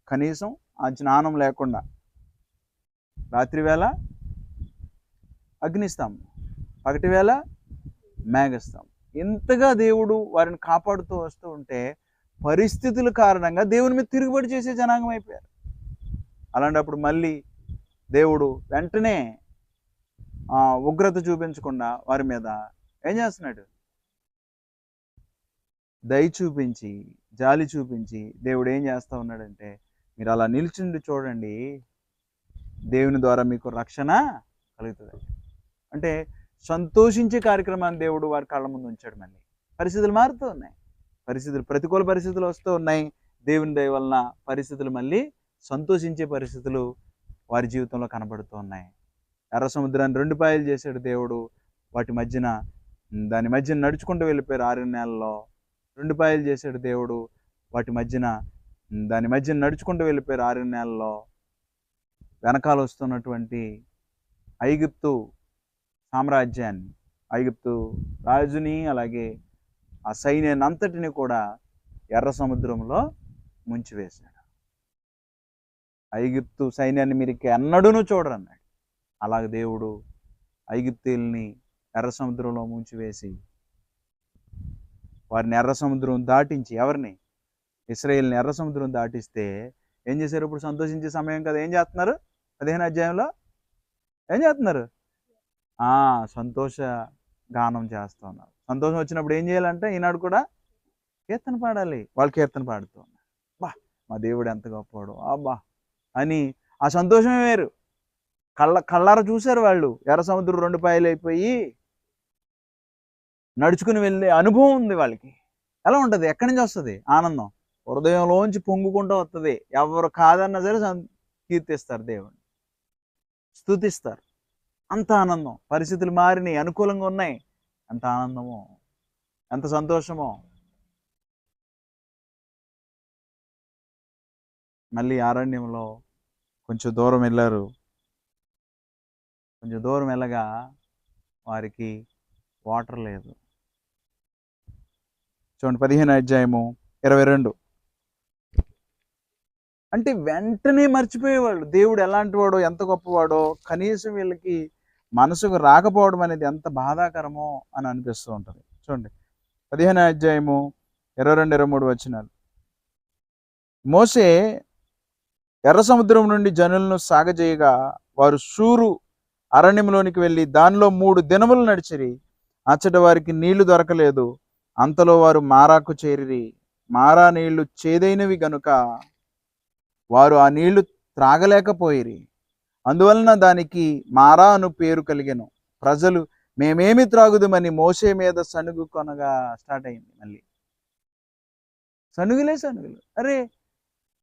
కనీసం ఆ జ్ఞానం లేకుండా రాత్రి వేళ అగ్నిస్తాము, పగటి వేళ మేఘస్తాం, ఇంతగా దేవుడు వారిని కాపాడుతూ వస్తూ ఉంటే పరిస్థితుల కారణంగా దేవుని మీద తిరుగుబడి చేసే జనాంగం అయిపోయారు. అలాంటప్పుడు మళ్ళీ దేవుడు వెంటనే ఉగ్రత చూపించకుండా వారి మీద ఏం చేస్తున్నాడు? దయ చూపించి, జాలి చూపించి దేవుడు ఏం చేస్తూ ఉన్నాడంటే, మీరు అలా నిల్చుండి చూడండి, దేవుని ద్వారా మీకు రక్షణ కలుగుతుంది. అంటే సంతోషించే కార్యక్రమాన్ని దేవుడు వారి కళ్ళ ముందు ఉంచాడు. మళ్ళీ పరిస్థితులు మారుతూ ఉన్నాయి, ప్రతికూల పరిస్థితులు వస్తూ ఉన్నాయి. దేవుని దయ వలన పరిస్థితులు మళ్ళీ సంతోషించే పరిస్థితులు వారి జీవితంలో కనబడుతూ ఉన్నాయి. ఎర్ర సముద్రాన్ని 2 పాయలు చేశాడు దేవుడు. దాని మధ్యన నడుచుకుంటూ వెళ్ళిపోయారు 6 నెలల్లో. 2 పాయలు చేశాడు దేవుడు. దాని మధ్యన నడుచుకుంటూ వెళ్ళిపోయారు 6 నెలల్లో. వెనకాల వస్తున్నటువంటి ఐగుప్తు సామ్రాజ్యాన్ని, ఐగుప్తు రాజుని, అలాగే ఆ సైన్యాన్ని అంతటిని కూడా ఎర్ర సముద్రంలో ముంచివేశాడు. ఐగుప్తు సైన్యాన్ని మీరు ఎన్నడూనూ చూడరు అన్నాడు. అలాగే దేవుడు ఐగుప్తీయుల్ని ఎర్ర సముద్రంలో ముంచివేసి వారిని ఎర్ర సముద్రం దాటించి, ఎవరిని? ఇశ్రాయేల్ని ఎర్ర సముద్రం దాటిస్తే ఏం చేశారు? ఇప్పుడు సంతోషించే సమయం కదా. ఏం చేస్తున్నారు? 15వ అధ్యాయంలో ఏం చేస్తున్నారు? సంతోష గానం చేస్తూ ఉన్నారు. సంతోషం వచ్చినప్పుడు ఏం చేయాలంటే ఈనాడు కూడా కీర్తన పాడాలి. వాళ్ళు కీర్తన పాడుతూ ఉన్నారు. బా, మా దేవుడు ఎంత గొప్పవాడు, అబ్బా అని ఆ సంతోషమే వేరు. కళ్ళారా చూశారు వాళ్ళు. ఎర్ర సముద్రం 2 పాయలు అయిపోయి నడుచుకుని వెళ్ళే అనుభవం ఉంది వాళ్ళకి. ఎలా ఉంటుంది? ఎక్కడి నుంచి వస్తుంది ఆనందం? హృదయంలోంచి పొంగుకుంటూ వస్తుంది. ఎవరు కాదన్నా సరే కీర్తిస్తారు, దేవుడిని స్తుతిస్తారు. అంత ఆనందం. పరిస్థితులు మారినాయి, అనుకూలంగా ఉన్నాయి. ఎంత ఆనందమో, ఎంత సంతోషమో. మళ్ళీ అరణ్యంలో కొంచెం దూరం వెళ్ళారు. కొంచెం దూరం వెళ్ళగా వారికి వాటర్ లేదు. చూడండి 15వ అధ్యాయము 22. అంటే వెంటనే మర్చిపోయేవాళ్ళు దేవుడు ఎలాంటి వాడో, ఎంత గొప్పవాడో. కనీసం వీళ్ళకి మనసుకు రాకపోవడం అనేది ఎంత బాధాకరమో అని అనిపిస్తూ ఉంటుంది. చూడండి 15వ అధ్యాయము 22, 23 వచనాలు. మోషే ఎర్ర సముద్రం నుండి జనులను సాగజేయగా వారు షూరు అరణ్యంలోనికి వెళ్ళి దానిలో 3 దినములు నడిచిరి. అచ్చట వారికి నీళ్లు దొరకలేదు. అంతలో వారు మారాకు చేరిరి. మారా నీళ్లు చేదైనవి గనుక వారు ఆ నీళ్లు త్రాగలేకపోయిరి. అందువలన దానికి మారా అను పేరు కలిగెను. ప్రజలు మేమేమి త్రాగుదమని మోషే మీద సనుగు కొనగా స్టార్ట్ అయింది. మళ్ళీ సనుగులే సనుగులు. అరే,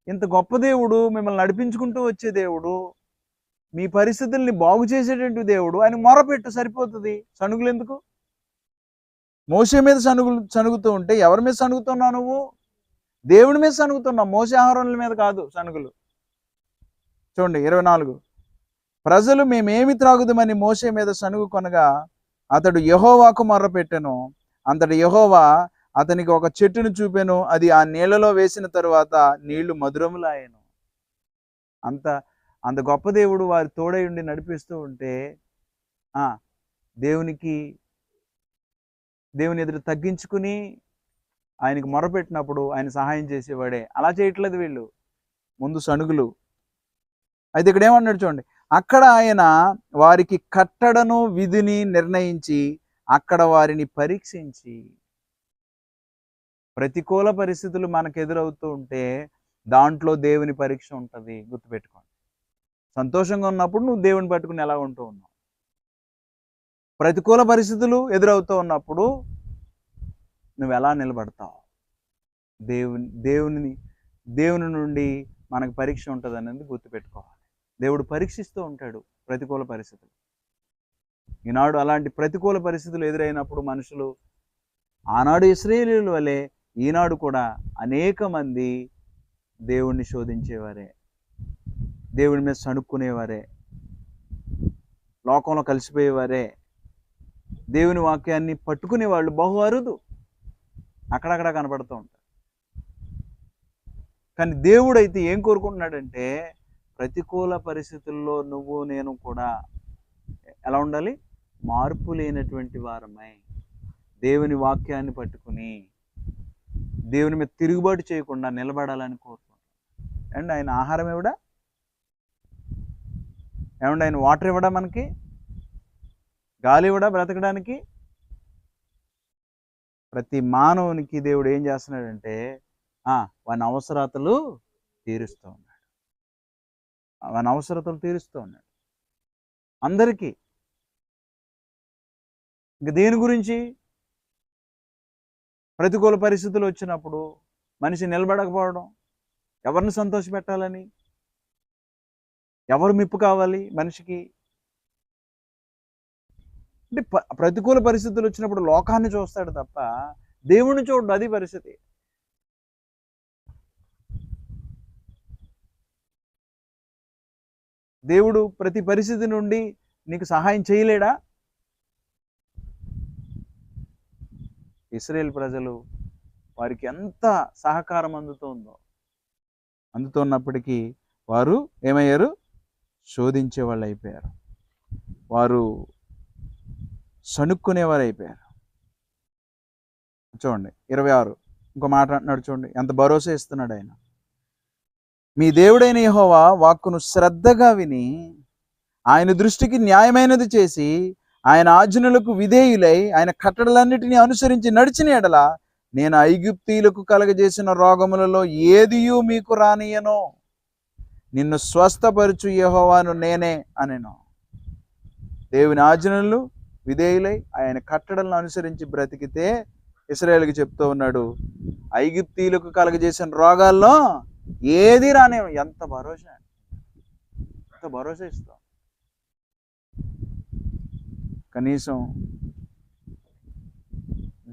ఇంత గొప్ప దేవుడు, మిమ్మల్ని నడిపించుకుంటూ వచ్చే దేవుడు, మీ పరిస్థితుల్ని బాగు చేసేటువంటి దేవుడు, ఆయన మొరపెట్టు సరిపోతుంది. సనుగులు ఎందుకు? మోషే మీద సనుగుతూ ఉంటే ఎవరి మీద సనుగుతున్నావు నువ్వు? దేవుడి మీద సనుగుతున్నావు, మోషే ఆహారాల మీద కాదు సనుగులు. చూడండి 24. ప్రజలు మేమేమి త్రాగుదమని మోషే మీద సనుగు కొనగా అతడు యెహోవాకు మొర్రపెట్టెను. అంతటి యెహోవా అతనికి ఒక చెట్టును చూపెను. అది ఆ నీళ్లలో వేసిన తరువాత నీళ్లు మధురములాయెను. అంత గొప్ప దేవుడు వారి తోడై ఉండి నడిపిస్తూ ఉంటే దేవుని ఎదురు తగ్గించుకుని ఆయనకు మొరపెట్టినప్పుడు ఆయన సహాయం చేసేవాడే. అలా చేయట్లేదు వీళ్ళు. ముందు సనుగులు. అయితే ఇక్కడ ఏమన్నాడు చూడండి, అక్కడ ఆయన వారికి కట్టడను విధిని నిర్ణయించి అక్కడ వారిని పరీక్షించి. ప్రతికూల పరిస్థితులు మనకు ఎదురవుతూ ఉంటే దాంట్లో దేవుని పరీక్ష ఉంటుంది, గుర్తుపెట్టుకోండి. సంతోషంగా ఉన్నప్పుడు నువ్వు దేవుని పట్టుకుని ఎలా ఉంటూ ఉన్నావు. ప్రతికూల పరిస్థితులు ఎదురవుతూ ఉన్నప్పుడు నువ్వు ఎలా నిలబడతావు. దేవుని నుండి మనకు పరీక్ష ఉంటుంది అనేది గుర్తుపెట్టుకోవాలి. దేవుడు పరీక్షిస్తూ ఉంటాడు ప్రతికూల పరిస్థితులు. ఈనాడు అలాంటి ప్రతికూల పరిస్థితులు ఎదురైనప్పుడు మనుషులు ఆనాడు ఇశ్రాయేలీయుల వలె ఈనాడు కూడా అనేక మంది దేవుణ్ణి శోధించేవారే, దేవుని మీద సణుక్కునేవారే, లోకంలో కలిసిపోయేవారే. దేవుని వాక్యాన్ని పట్టుకునే వాళ్ళు బహు అరుదు, అక్కడక్కడ కనపడుతూ ఉంటారు. కానీ దేవుడు అయితే ఏం కోరుకుంటున్నాడంటే ప్రతికూల పరిస్థితుల్లో నువ్వు నేను కూడా ఎలా ఉండాలి? మార్పు లేనటువంటి వారమై దేవుని వాక్యాన్ని పట్టుకుని దేవుని మీద తిరుగుబాటు చేయకుండా నిలబడాలని కోరుకుంటున్నాడు. అండ్ ఆయన ఆహారం ఇవ్వడా? ఏమంటే ఆయన వాటర్ ఇవ్వడా? మనకి గాలి ఇవ్వడా బ్రతకడానికి? ప్రతి మానవునికి దేవుడు ఏం చేస్తున్నాడంటే వాని అవసరతలు తీరుస్తూ ఉన్నాడు. వాని అవసరతలు తీరుస్తూ ఉన్నాడు అందరికీ. ఇంక దేని గురించి? ప్రతికూల పరిస్థితులు వచ్చినప్పుడు మనిషి నిలబడకపోవడం, ఎవరిని సంతోషపెట్టాలని, ఎవరు మెప్పు కావాలి మనిషికి అంటే ప్రతికూల పరిస్థితులు వచ్చినప్పుడు లోకాన్ని చూస్తాడు తప్ప దేవుణ్ణి చూడడు. అది పరిస్థితి. దేవుడు ప్రతి పరిస్థితి నుండి నీకు సహాయం చేయలేడా? ఇశ్రాయేలు ప్రజలు వారికి ఎంత సహకారం అందుతున్నప్పటికీ వారు ఏమయ్యారు? శోధించే వాళ్ళు అయిపోయారు, వారు సణుక్కునేవారు అయిపోయారు. చూడండి 26 ఇంకో మాట అంటున్నాడు, చూడండి ఎంత భరోసా ఇస్తున్నాడు ఆయన. మీ దేవుడైన యెహోవా వాక్కును శ్రద్ధగా విని ఆయన దృష్టికి న్యాయమైనది చేసి ఆయన ఆజ్ఞలకు విధేయులై ఆయన కట్టడలన్నిటినీ అనుసరించి నడిచిన ఎడల నేను ఐగుప్తీయులకు కలగజేసిన రోగములలో ఏదియూ మీకు రానియను, నిన్ను స్వస్థపరచు యెహోవాను నేనే అనెను. దేవుని ఆజ్ఞలు విధేయులై ఆయన కట్టడలను అనుసరించి బ్రతికితే ఇశ్రాయేలుకి చెప్తూ ఉన్నాడు, ఐగుప్తీయులకు కలగజేసిన రోగాల్లో ఏది రానే. ఎంత భరోసా, ఎంత భరోసా ఇస్తాం. కనీసం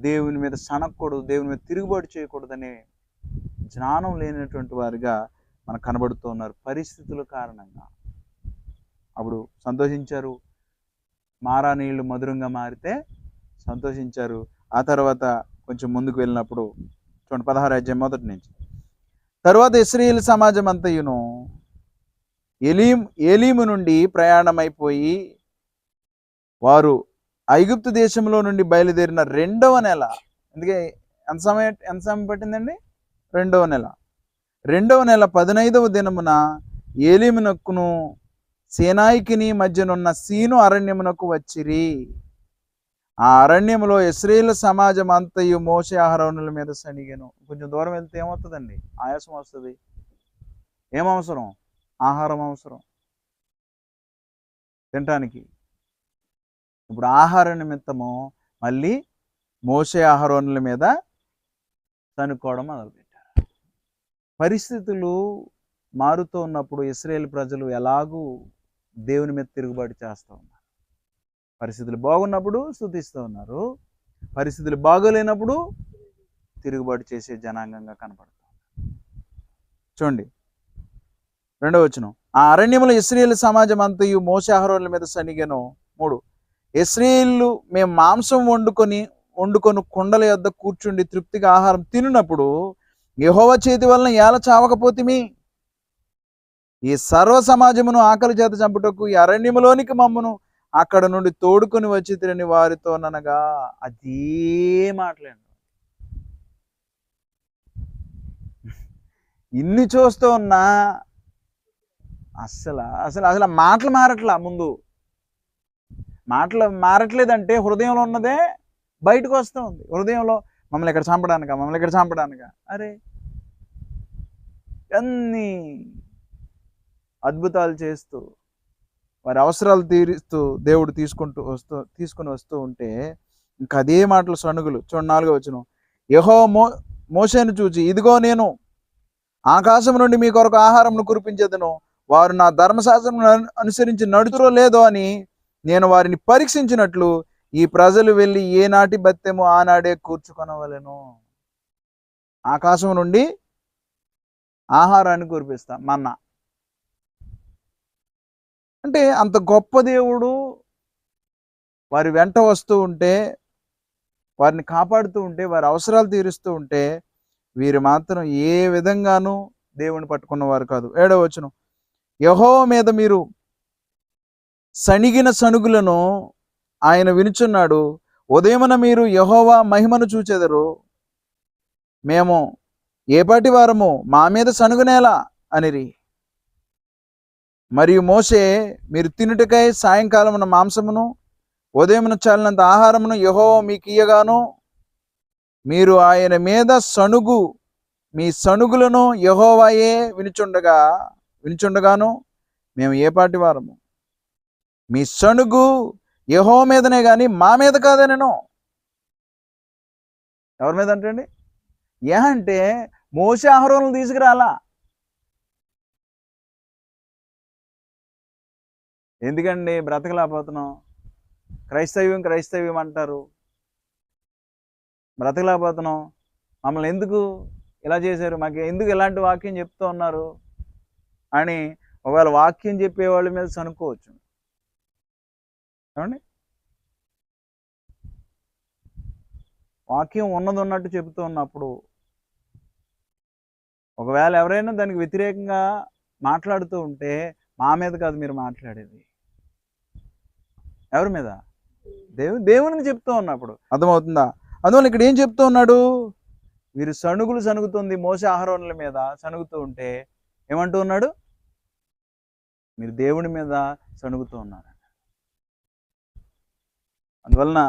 దేవుని మీద సనక్కూడదు, దేవుని మీద తిరుగుబాటు చేయకూడదనే జ్ఞానం లేనటువంటి వారిగా మనకు కనబడుతూ ఉన్నారు పరిస్థితుల కారణంగా. అప్పుడు సంతోషించారు, మారా నీళ్లు మధురంగా మారితే సంతోషించారు. ఆ తర్వాత కొంచెం ముందుకు వెళ్ళినప్పుడు చూడండి 16వ అధ్యాయం మొదటి నుంచి. తరువాత ఇశ్రాయేలు సమాజం అంతయును ఏలీము నుండి ప్రయాణమైపోయి వారు ఐగుప్తు దేశంలో నుండి బయలుదేరిన 2వ నెల, అందుకే ఎంత సమయం పట్టిందండి? 2వ నెల 15వ దినమున ఏలీమునకును సేనాయికిని మధ్యనున్న సీను అరణ్యమునకు వచ్చిరి. ఆ అరణ్యములో ఇశ్రాయేలు సమాజం అంతయు మోషే అహరోనుల మీద సణిగెను. కొంచెం దూరం వెళ్తే ఏమవుతుందండి? ఆయాసం వస్తుంది. ఏమవసరం? ఆహారం అవసరం తినటానికి. ఇప్పుడు ఆహార నిమిత్తము మళ్ళీ మోషే అహరోనుల మీద సనుక్కోవడం మొదలుపెట్టారు. పరిస్థితులు మారుతూ ఉన్నప్పుడు ఇశ్రాయేలు ప్రజలు ఎలాగూ దేవుని మీద తిరుగుబాటు చేస్తూ ఉన్నారు. పరిస్థితులు బాగున్నప్పుడు స్తుతిస్తూ ఉన్నారు, పరిస్థితులు బాగోలేనప్పుడు తిరుగుబాటు చేసే జనాంగంగా కనపడుతుంది. చూడండి 2వ వచనం. ఆ అరణ్యములో ఇశ్రాయేలు సమాజం అంతయు మోషే అహరోనుల మీద సణిగెను. 3 ఇశ్రాయేలు మేము మాంసం వండుకొని కుండల యొద్ద కూర్చుండి తృప్తిగా ఆహారం తిన్నప్పుడు యెహోవా చేతి వలన ఏల చావకపోతిమి. ఈ సర్వ సమాజమును ఆకలి చేత చంపుటకు ఈ అరణ్యములోనికి మమ్మను అక్కడ నుండి తోడుకొని వచ్చి తిరని వారితో అనగా. అదే మాట్లాడు. ఇన్ని చూస్తూ ఉన్నా అస్సలు అసలు అసలు మాటలు మారట్లా. ముందు మాటలు మారట్లేదంటే హృదయంలో ఉన్నదే బయటకు వస్తూ ఉంది. హృదయంలో మమ్మల్ని ఇక్కడ చంపడానికా. అరే, అన్ని అద్భుతాలు చేస్తూ వారి అవసరాలు తీరుస్తూ దేవుడు తీసుకుని వస్తూ ఉంటే ఇంకా అదే మాటలు సణుగులు. చూడండి 4వ వచనం. యెహోవా మోషేను చూచి, ఇదిగో నేను ఆకాశం నుండి మీ కొరకు ఆహారంను కురిపించేదను, వారు నా ధర్మశాస్త్రం అనుసరించి నడుచురో లేదో అని నేను వారిని పరీక్షించినట్లు ఈ ప్రజలు వెళ్ళి ఏనాటి బత్తెము ఆనాడే కూర్చుకొనవలెను. ఆకాశం నుండి ఆహారాన్ని కురిపిస్తా, మన్నా. అంటే అంత గొప్ప దేవుడు వారి వెంట వస్తూ ఉంటే, వారిని కాపాడుతూ ఉంటే, వారి అవసరాలు తీరుస్తూ ఉంటే వీరు మాత్రం ఏ విధంగానూ దేవుని పట్టుకున్నవారు కాదు. 7వ వచనం. యెహోవా మీద మీరు సణిగిన సణుగులను ఆయన వినుచున్నాడు. ఉదయమున మీరు యెహోవా మహిమను చూచెదరు. మేము ఏపాటి వారము, మా మీద సణుగునేలా అనిరి. మరియు మోషే, మీరు తినుటకై సాయంకాలమున మాంసమును ఉదయమున చాలినంత ఆహారమును యెహోవా మీకు ఇయ్యగాను, మీరు ఆయన మీద మీ సణుగులను యెహోవాయే వినుచుండగాను మేము ఏపాటి వారము, మీ సణుగు యెహోవా మీదనే కానీ మా మీద కాదనెను. ఎవరి మీద అంటే అంటే మోషే అహరోనులు తీసుకురాలా. ఎందుకండి బ్రతకలేకపోతున్నాం? క్రైస్తవ్యం అంటారు, బ్రతకలేకపోతున్నాం. మమ్మల్ని ఎందుకు ఇలా చేశారు, మాకు ఎందుకు ఇలాంటి వాక్యం చెప్తూ ఉన్నారు అని ఒకవేళ వాక్యం చెప్పే వాళ్ళ మీద సనుక్కోవచ్చు. ఏమండి, వాక్యం ఉన్నది ఉన్నట్టు చెబుతూ ఉన్నప్పుడు ఒకవేళ ఎవరైనా దానికి వ్యతిరేకంగా మాట్లాడుతూ ఉంటే మా మీద కాదు మీరు మాట్లాడేది, ఎవరి మీద? దేవునికి చెప్తూ ఉన్నప్పుడు. అర్థమవుతుందా? అందువల్ల ఇక్కడ ఏం చెప్తూ ఉన్నాడు? వీరు సణుగుతుంది మోసే అహరోనుల మీద సణుగుతూ ఉంటే ఏమంటూ ఉన్నాడు? మీరు దేవుని మీద సణుగుతూ ఉన్నారు. అందువలన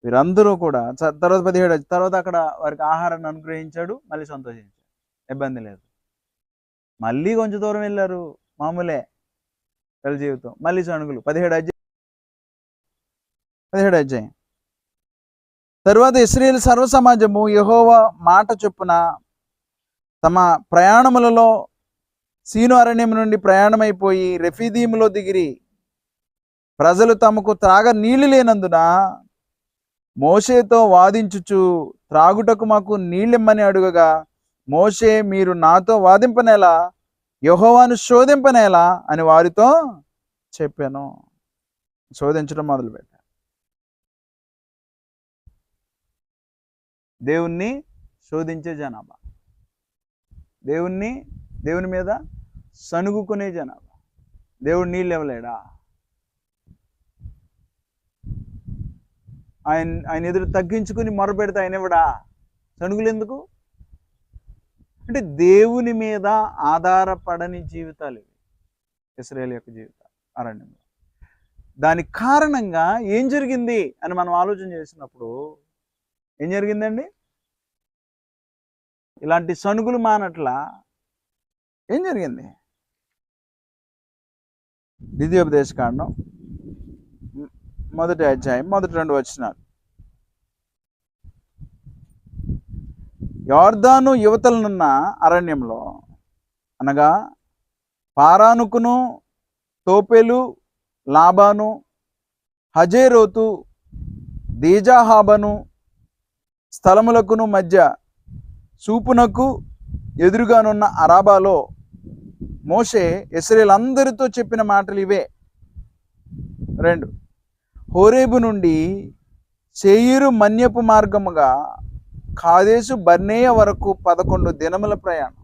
వీరందరూ కూడా తర్వాత 17 తర్వాత అక్కడ వారికి ఆహారాన్ని అనుగ్రహించాడు, మళ్ళీ సంతోషించాడు, ఇబ్బంది లేదు. మళ్ళీ కొంచెం దూరం వెళ్ళారు, మామూలే వాళ్ళ జీవితం, మళ్ళీ సణుగులు. 17 అధ్యాయం. తరువాత ఇశ్రాయేలు సర్వ సమాజము యెహోవా మాట చొప్పున తమ ప్రయాణములలో సీను అరణ్యం నుండి ప్రయాణమైపోయి రెఫీదీములో దిగిరి. ప్రజలు తమకు త్రాగ నీళ్లు లేనందున మోషేతో వాదించుచు, త్రాగుటకు మాకు నీళ్ళిమ్మని అడుగగా, మోషే, మీరు నాతో వాదింపనేలా, యెహోవాను శోధింపనేలా అని వారితో చెప్పాను. శోధించడం మొదలుపెట్టాను. దేవుణ్ణి శోధించే జనాభా, దేవుని మీద సణుగుకునే జనాభా. దేవుడు నీళ్ళు ఇవ్వలేడా? ఆయన ఎదురు తగ్గించుకుని మొరపెడితే ఆయన ఇవ్వడా? సణుగులు ఎందుకు? అంటే దేవుని మీద ఆధారపడని జీవితాలు ఇవి ఇశ్రాయేలు యొక్క జీవితాలు అరణ్యంలో. దానికి కారణంగా ఏం జరిగింది అని మనం ఆలోచన చేసినప్పుడు ఏం జరిగిందండి? ఇలాంటి సణుగులు మానట్లా ఏం జరిగింది? ద్వితీయోపదేశకాండం 1వ అధ్యాయం 1-2 వచనాలు. యొర్దాను యువతలనున్న అరణ్యంలో, అనగా పారానుకును, తోపెలు, లాబాను, హజేరోతు, దీజాహాబను స్థలములకును మధ్య సూపునకు ఎదురుగానున్న అరాబాలో మోషే ఇశ్రాయేలందరితో చెప్పిన మాటలు ఇవే. 2 హోరేబు నుండి శేయీరు మన్యపు మార్గముగా కాదేశు బర్నేయ వరకు 11 దినముల ప్రయాణం.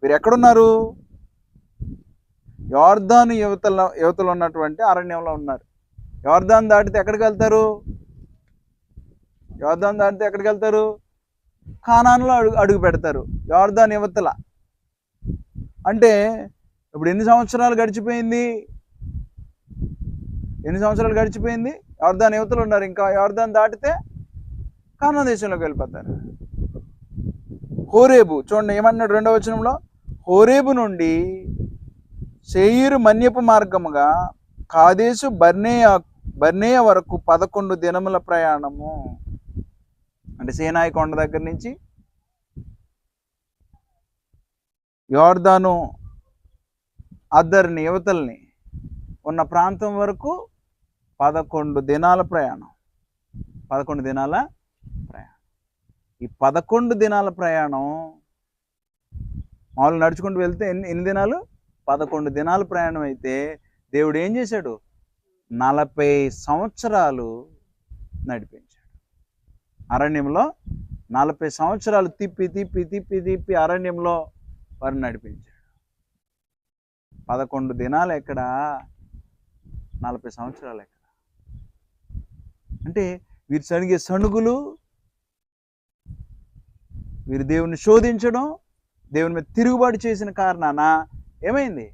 వీరు ఎక్కడున్నారు? యొర్దాను యువతలో ఉన్నటువంటి అరణ్యంలో ఉన్నారు. యొర్దాను దాటితే ఎక్కడికి వెళ్తారు? ఎక్కడికి వెళ్తారు? కానానులో అడుగు పెడతారు. యొర్దాను యువతల అంటే ఇప్పుడు ఎన్ని సంవత్సరాలు గడిచిపోయింది? యోర్దాను యువతలు ఉన్నారు, ఇంకా యోర్దాను దాటితే కానాను దేశంలోకి వెళ్ళిపోతారు. హోరేబు చూడండి ఏమన్నాడు 2వ వచనంలో, హోరేబు నుండి శేయీరు మన్యపు మార్గముగా కాదేశు బర్నేయ వరకు 11 దినముల ప్రయాణము. అంటే సీనాయి కొండ దగ్గర నుంచి యోర్దాను అద్దరిని యువతల్ని ఉన్న ప్రాంతం వరకు 11 దినాల ప్రయాణం. 11 దినాల ప్రయాణం. ఈ 11 దినాల ప్రయాణం మామూలు నడుచుకుంటూ వెళ్తే ఎన్ని దినాలు? 11 దినాల ప్రయాణం అయితే దేవుడు ఏం చేశాడు? 40 సంవత్సరాలు నడిపించాడు. అరణ్యంలో 40 సంవత్సరాలు తిప్పి తిప్పి తిప్పి తిప్పి అరణ్యంలో వారిని నడిపించాడు. 11 దినాలు ఎక్కడ, 40 సంవత్సరాలు ఎక్కడ? అంటే వీరు సణిగే సణుగులు, వీరు దేవుని శోధించడం, దేవుని మీద తిరుగుబాటు చేసిన కారణాన ఏమైంది?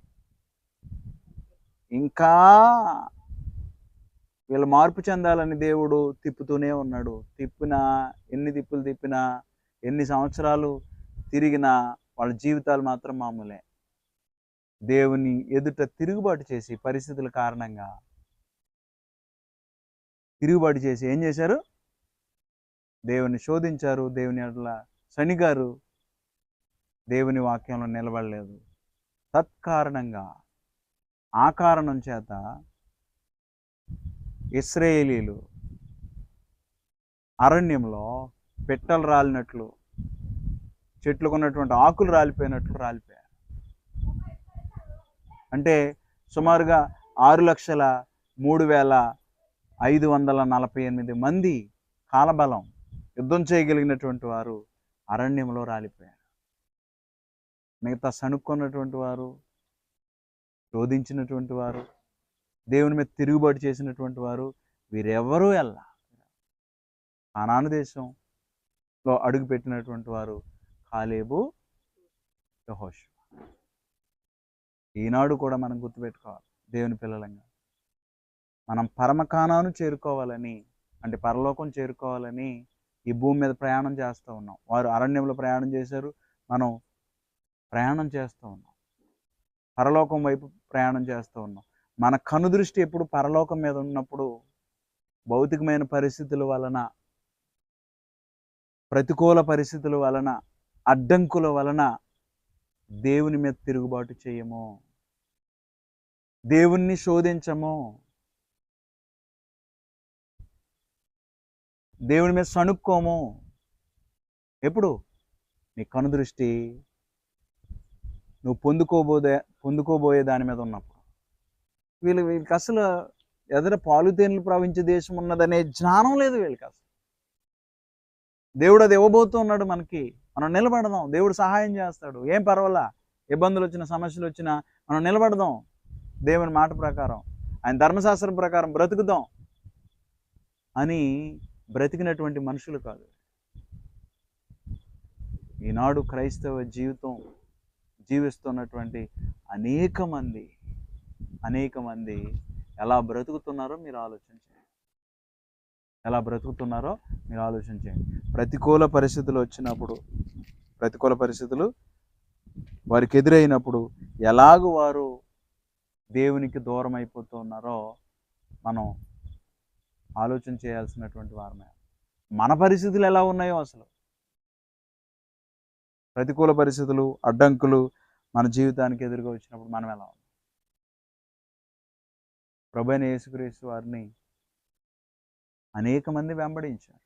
ఇంకా వీళ్ళు మార్పు చెందాలని దేవుడు తిప్పుతూనే ఉన్నాడు. ఎన్ని తిప్పులు తిప్పినా, ఎన్ని సంవత్సరాలు తిరిగినా వాళ్ళ జీవితాలు మాత్రం మామూలే. దేవుని ఎదుట తిరుగుబాటు చేసి, పరిస్థితుల కారణంగా తిరుగుబాటు చేసి ఏం చేశారు? దేవుని శోధించారు, దేవుని అట్లా శనిగారు, దేవుని వాక్యంలో నిలబడలేదు. తత్కారణంగా ఆ కారణం చేత ఇశ్రాయేలీలు అరణ్యంలో పెట్టలు రాలినట్లు, చెట్లకు ఉన్నటువంటి ఆకులు రాలిపోయినట్లు రాలిపోయారు. అంటే సుమారుగా 6,03,548 మంది కాలబలం, యుద్ధం చేయగలిగినటువంటి వారు అరణ్యంలో రాలిపోయారు. మిగతా సణుక్కున్నటువంటి వారు, శోధించినటువంటి వారు, దేవుని మీద తిరుగుబాటు చేసినటువంటి వారు వీరెవరూ కానాను దేశంలో అడుగుపెట్టినటువంటి వారు కాలేబు, యెహోషువ. ఈనాడు కూడా మనం గుర్తుపెట్టుకోవాలి, దేవుని పిల్లలంగా మనం పరమ కానాను చేరుకోవాలని, అంటే పరలోకం చేరుకోవాలని ఈ భూమి మీద ప్రయాణం చేస్తూ ఉన్నాం. వారు అరణ్యంలో ప్రయాణం చేశారు, మనం ప్రయాణం చేస్తూ ఉన్నాం, పరలోకం వైపు ప్రయాణం చేస్తూ ఉన్నాం. మన కనుదృష్టి ఎప్పుడు పరలోకం మీద ఉన్నప్పుడు భౌతికమైన పరిస్థితుల వలన, ప్రతికూల పరిస్థితుల వలన, అడ్డంకుల వలన దేవుని మీద తిరుగుబాటు చేయము, దేవుణ్ణి శోధించము, దేవుని మీద సణుక్కోము. ఎప్పుడు? నీ కనుదృష్టి నువ్వు పొందుకోబోయే దాని మీద ఉన్నప్పుడు. వీళ్ళకి అసలు ఎదుర పాలుతేనెలు ప్రవహించే దేశం ఉన్నదనే జ్ఞానం లేదు వీళ్ళకి అసలు. దేవుడు అది ఇవ్వబోతూ ఉన్నాడు మనకి, మనం నిలబడదాం, దేవుడు సహాయం చేస్తాడు, ఏం పర్వాలా, ఇబ్బందులు వచ్చినా సమస్యలు వచ్చినా మనం నిలబడదాం, దేవుని మాట ప్రకారం, ఆయన ధర్మశాస్త్రం ప్రకారం బ్రతుకుదాం అని బ్రతికినటువంటి మనుషులు కాదు. ఈనాడు క్రైస్తవ జీవితం జీవిస్తున్నటువంటి అనేక మంది ఎలా బ్రతుకుతున్నారో మీరు ఆలోచించండి. ప్రతికూల పరిస్థితులు వచ్చినప్పుడు, ప్రతికూల పరిస్థితులు వారికి ఎదురైనప్పుడు ఎలాగూ వారు దేవునికి దూరం అయిపోతూ ఉన్నారో మనం ఆలోచన చేయాల్సినటువంటి వారమే. మన పరిస్థితులు ఎలా ఉన్నాయో అసలు, ప్రతికూల పరిస్థితులు, అడ్డంకులు మన జీవితానికి ఎదురుగా వచ్చినప్పుడు మనం ఎలా ఉన్నాం? ప్రభువైన యేసుక్రీస్తు వారిని అనేక మంది వెంబడించారు.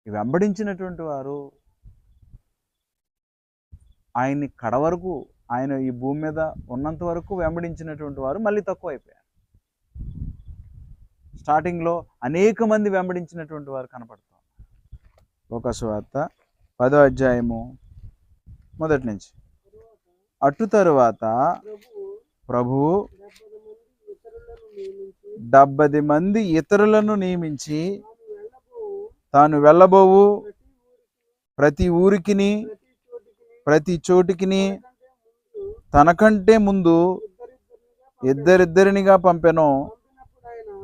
ఈ వెంబడించినటువంటి వారు ఆయన్ని కడవరకు, ఆయన ఈ భూమి మీద ఉన్నంత వరకు వెంబడించినటువంటి వారు మళ్ళీ తక్కువ అయిపోయారు. స్టార్టింగ్లో అనేక మంది వెంబడించినటువంటి వారు కనపడుతున్నారు. లూకాసు వార్త 10వ అధ్యాయము మొదటి నుంచి. అటు తరువాత ప్రభువు 70 మంది ఇతరులను నియమించి తాను వెళ్ళబోవు ప్రతి ఊరికిని ప్రతి చోటికిని తనకంటే ముందు ఇద్దరిద్దరినిగా పంపెను.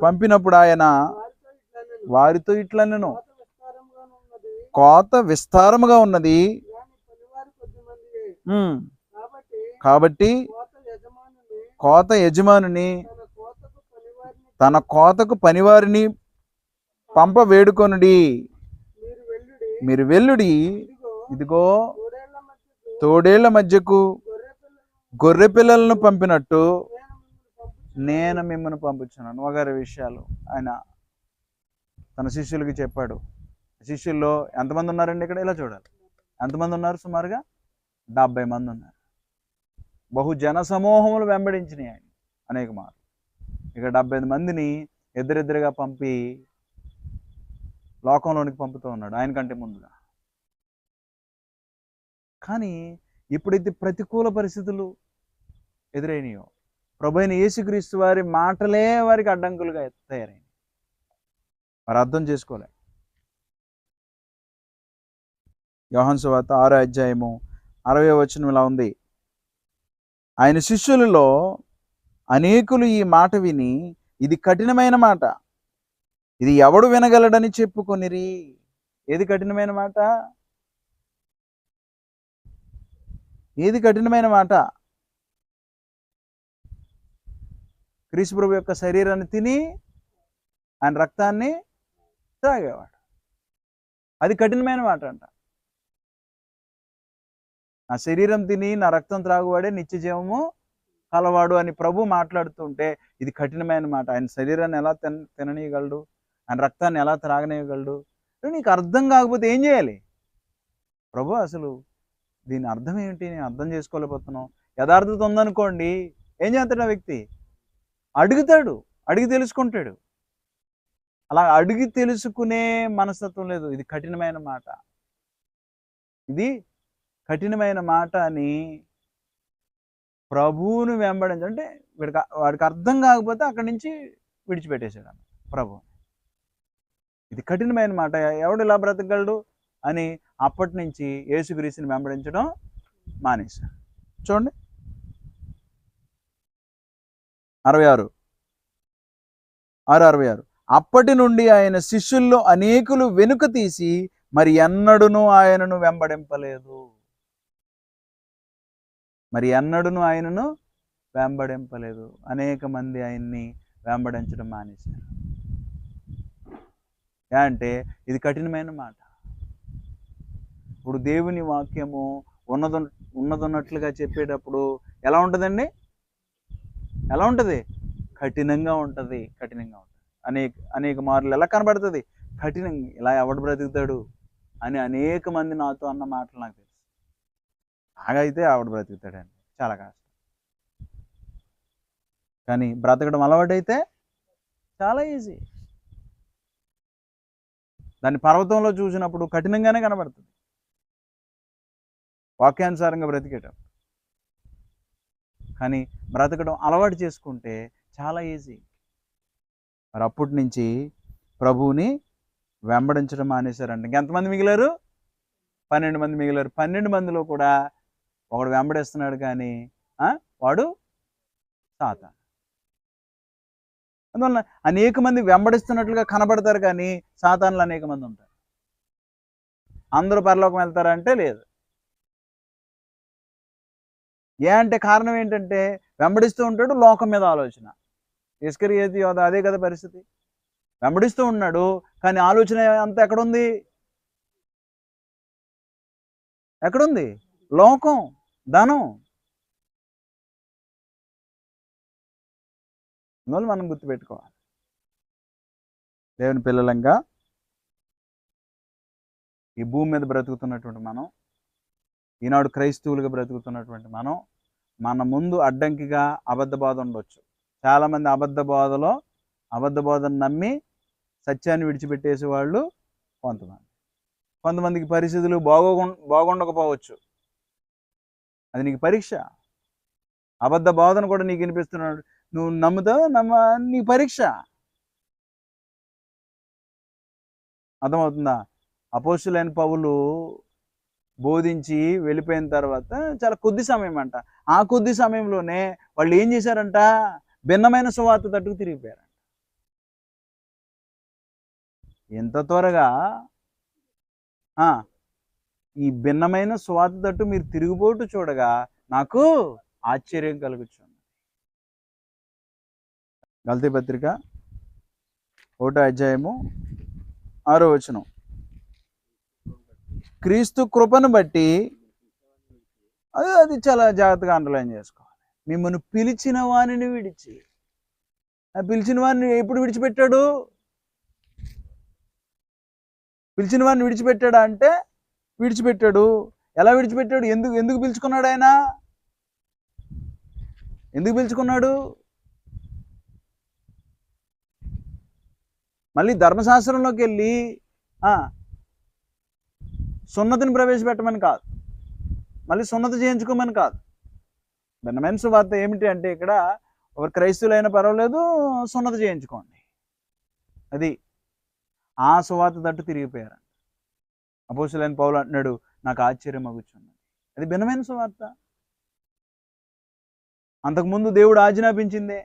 పంపినప్పుడు ఆయన వారితో ఇట్లనెను, కోత విస్తారముగా ఉన్నది, కాబట్టి కోత యజమానుని తన కోతకు పనివారిని పంప వేడుకొనుడి. మీరు వెళ్ళుడి, ఇదిగో తోడేళ్ల మధ్యకు గొర్రె పిల్లలను పంపినట్టు నేను మిమ్మల్ని పంపించున్నాను. వగైరే విషయాలు ఆయన తన శిష్యులకి చెప్పాడు. శిష్యుల్లో ఎంతమంది ఉన్నారండి? ఇక్కడ ఇలా చూడాలి. ఎంతమంది ఉన్నారు? సుమారుగా 70 మంది ఉన్నారు. బహుజన సమూహములు వెంబడించినాయి ఆయన అనేక మార్లు. ఇక 75 మందిని ఇద్దరిద్దరుగా పంపి లోకంలోనికి పంపుతూ ఉన్నాడు ఆయన కంటే ముందుగా. కానీ ఎప్పుడైతే ప్రతికూల పరిస్థితులు ఎదురైనాయో, ప్రభువైన యేసుక్రీస్తు వారి మాటలే వారికి అడ్డంకులుగా తయారైనాయి. వారు అర్థం చేసుకోలే. యోహాను సువార్త 6వ అధ్యాయము 60వ వచనం ఇలా ఉంది, ఆయన శిష్యులలో అనేకులు ఈ మాట విని, ఇది కఠినమైన మాట, ఇది ఎవడు వినగలడని చెప్పుకొనిరి. ఏది కఠినమైన మాట? ఏది కఠినమైన మాట? క్రీస్తు ప్రభు యొక్క శరీరాన్ని తిని ఆయన రక్తాన్ని త్రాగేవాడు. అది కఠినమైన మాట అంట. నా శరీరం తిని నా రక్తం త్రాగువాడే నిత్య జీవము కలవాడు అని ప్రభు మాట్లాడుతుంటే ఇది కఠినమైన మాట. ఆయన శరీరాన్ని ఎలా తిననీయగలడు? ఆయన రక్తాన్ని ఎలా త్రాగనీయగలడు? నీకు అర్థం కాకపోతే ఏం చేయాలి? ప్రభు అసలు దీని అర్థం ఏంటి? నేను అర్థం చేసుకోలేకపోతున్నాను. యథార్థత ఉందనుకోండి, ఏం చేస్తాడు ఆ వ్యక్తి? అడుగుతాడు, అడిగి తెలుసుకుంటాడు. అలా అడిగి తెలుసుకునే మనస్తత్వం లేదు. ఇది కఠినమైన మాట, ఇది కఠినమైన మాట అని ప్రభువును వెంబడించంటే వాడికి అర్థం కాకపోతే అక్కడి నుంచి విడిచిపెట్టేశాడు ప్రభు. ఇది కఠినమైన మాట, ఎవడు ఇలా బ్రతకగలడు అని అప్పటి నుంచి యేసుక్రీస్తుని వెంబడించడం మానేశాడు. చూడండి 6:66. అప్పటి నుండి ఆయన శిష్యుల్లో అనేకులు వెనుక తీసి మరి ఎన్నడూను ఆయనను వెంబడింపలేదు. మరి ఎన్నడూను ఆయనను వెంబడింపలేదు. అనేక మంది ఆయన్ని వెంబడించడం మానేశారు. అంటే ఇది కఠినమైన మాట. ఇప్పుడు దేవుని వాక్యము ఉన్నదన్నట్లుగా చెప్పేటప్పుడు ఎలా ఉంటుందండి? ఎలా ఉంటుంది? కఠినంగా ఉంటుంది. కఠినంగా ఉంటుంది. అనేక మార్లు ఎలా కనబడుతుంది? కఠినంగా. ఇలా ఎవడు బ్రతుకుతాడు అని అనేక మంది నాతో అన్న మాటలు నాకు తెలుసు. అలాగైతే ఆవిడ బ్రతుకుతాడండి, చాలా కష్టం. కానీ బ్రతకడం అలవాటైతే చాలా ఈజీ. దాన్ని పర్వతంలో చూసినప్పుడు కఠినంగానే కనబడుతుంది, వాక్యానుసారంగా బ్రతికేటప్పుడు. కానీ బ్రతకడం అలవాటు చేసుకుంటే చాలా ఈజీ. మరి అప్పటి నుంచి ప్రభువుని వెంబడించడం మానేశారండి. ఇంకెంతమంది మిగిలారు? 12 మంది మిగిలారు. 12 మందిలో కూడా ఒకడు వెంబడిస్తున్నాడు, కానీ వాడు సాతాను. అందువలన అనేక మంది వెంబడిస్తున్నట్లుగా కనబడతారు, కానీ సాతానులు అనేక మంది ఉంటారు. అందరూ పరలోకం వెళ్తారంటే లేదు. అంటే కారణం ఏంటంటే వెంబడిస్తూ ఉంటాడు, లోకం మీద ఆలోచన. ఇస్కరియోతు యోధ అదే కదా పరిస్థితి. వెంబడిస్తూ ఉన్నాడు, కానీ ఆలోచన అంతా ఎక్కడుంది? ఎక్కడుంది? లోకం, ధనం. అందువల్ల మనం గుర్తుపెట్టుకోవాలి, దేవుని పిల్లలంగా ఈ భూమి మీద బ్రతుకుతున్నటువంటి మనం, ఈనాడు క్రైస్తవులుగా బ్రతుకుతున్నటువంటి మనం, మన ముందు అడ్డంకిగా అబద్ధ బోధ ఉండొచ్చు. చాలామంది అబద్ధ బోధను నమ్మి సత్యాన్ని విడిచిపెట్టేసే వాళ్ళు కొంతమందికి పరిస్థితులు బాగుండకపోవచ్చు. అది నీకు పరీక్ష. అబద్ధ బోధన కూడా నీకు వినిపిస్తున్నాడు, నువ్వు నమ్ముతావు, నీ పరీక్ష. అర్థమవుతుందా? అపోస్తులైన పౌలు బోధించి వెళ్ళిపోయిన తర్వాత చాలా కొద్ది సమయం అంట. ఆ కొద్ది సమయంలోనే వాళ్ళు ఏం చేశారంట, భిన్నమైన సువార్త తట్టుకు తిరిగిపోయారు. ఎంత త్వరగా ఈ భిన్నమైన సువార్త తట్టు మీరు తిరిగిపోటు చూడగా నాకు ఆశ్చర్యం కలుగుచుంది. గలతీ పత్రిక 1వ అధ్యాయము 6వ వచనం. క్రీస్తు కృపను బట్టి, అది చాలా జాగ్రత్తగా అండర్లైన్ చేసుకోవాలి. మిమ్మల్ని పిలిచిన వానిని విడిచి, పిలిచిన వారిని ఎప్పుడు విడిచిపెట్టాడు? పిలిచిన వారిని విడిచిపెట్టాడా అంటే విడిచిపెట్టాడు. ఎలా విడిచిపెట్టాడు? ఎందుకు పిలుచుకున్నాడు ఆయన? ఎందుకు పిలుచుకున్నాడు? మళ్ళీ ధర్మశాస్త్రంలోకి వెళ్ళి సున్నతిని ప్రవేశపెట్టమని కాదు, మళ్ళీ సున్నతి చేయించుకోమని కాదు. భిన్నమైన సువార్త ఏమిటి అంటే, ఇక్కడ ఒక క్రైస్తవులైనా పర్వాలేదు, సున్నతి చేయించుకోండి. అది ఆ సువార్త తట్టు తిరిగిపోయారు. అపోస్తలుడైన పౌలు అంటున్నాడు, నాకు ఆశ్చర్యం అగుచున్నది. అది భిన్నమైన సువార్త. అంతకుముందు దేవుడు ఆజ్ఞాపించిందే,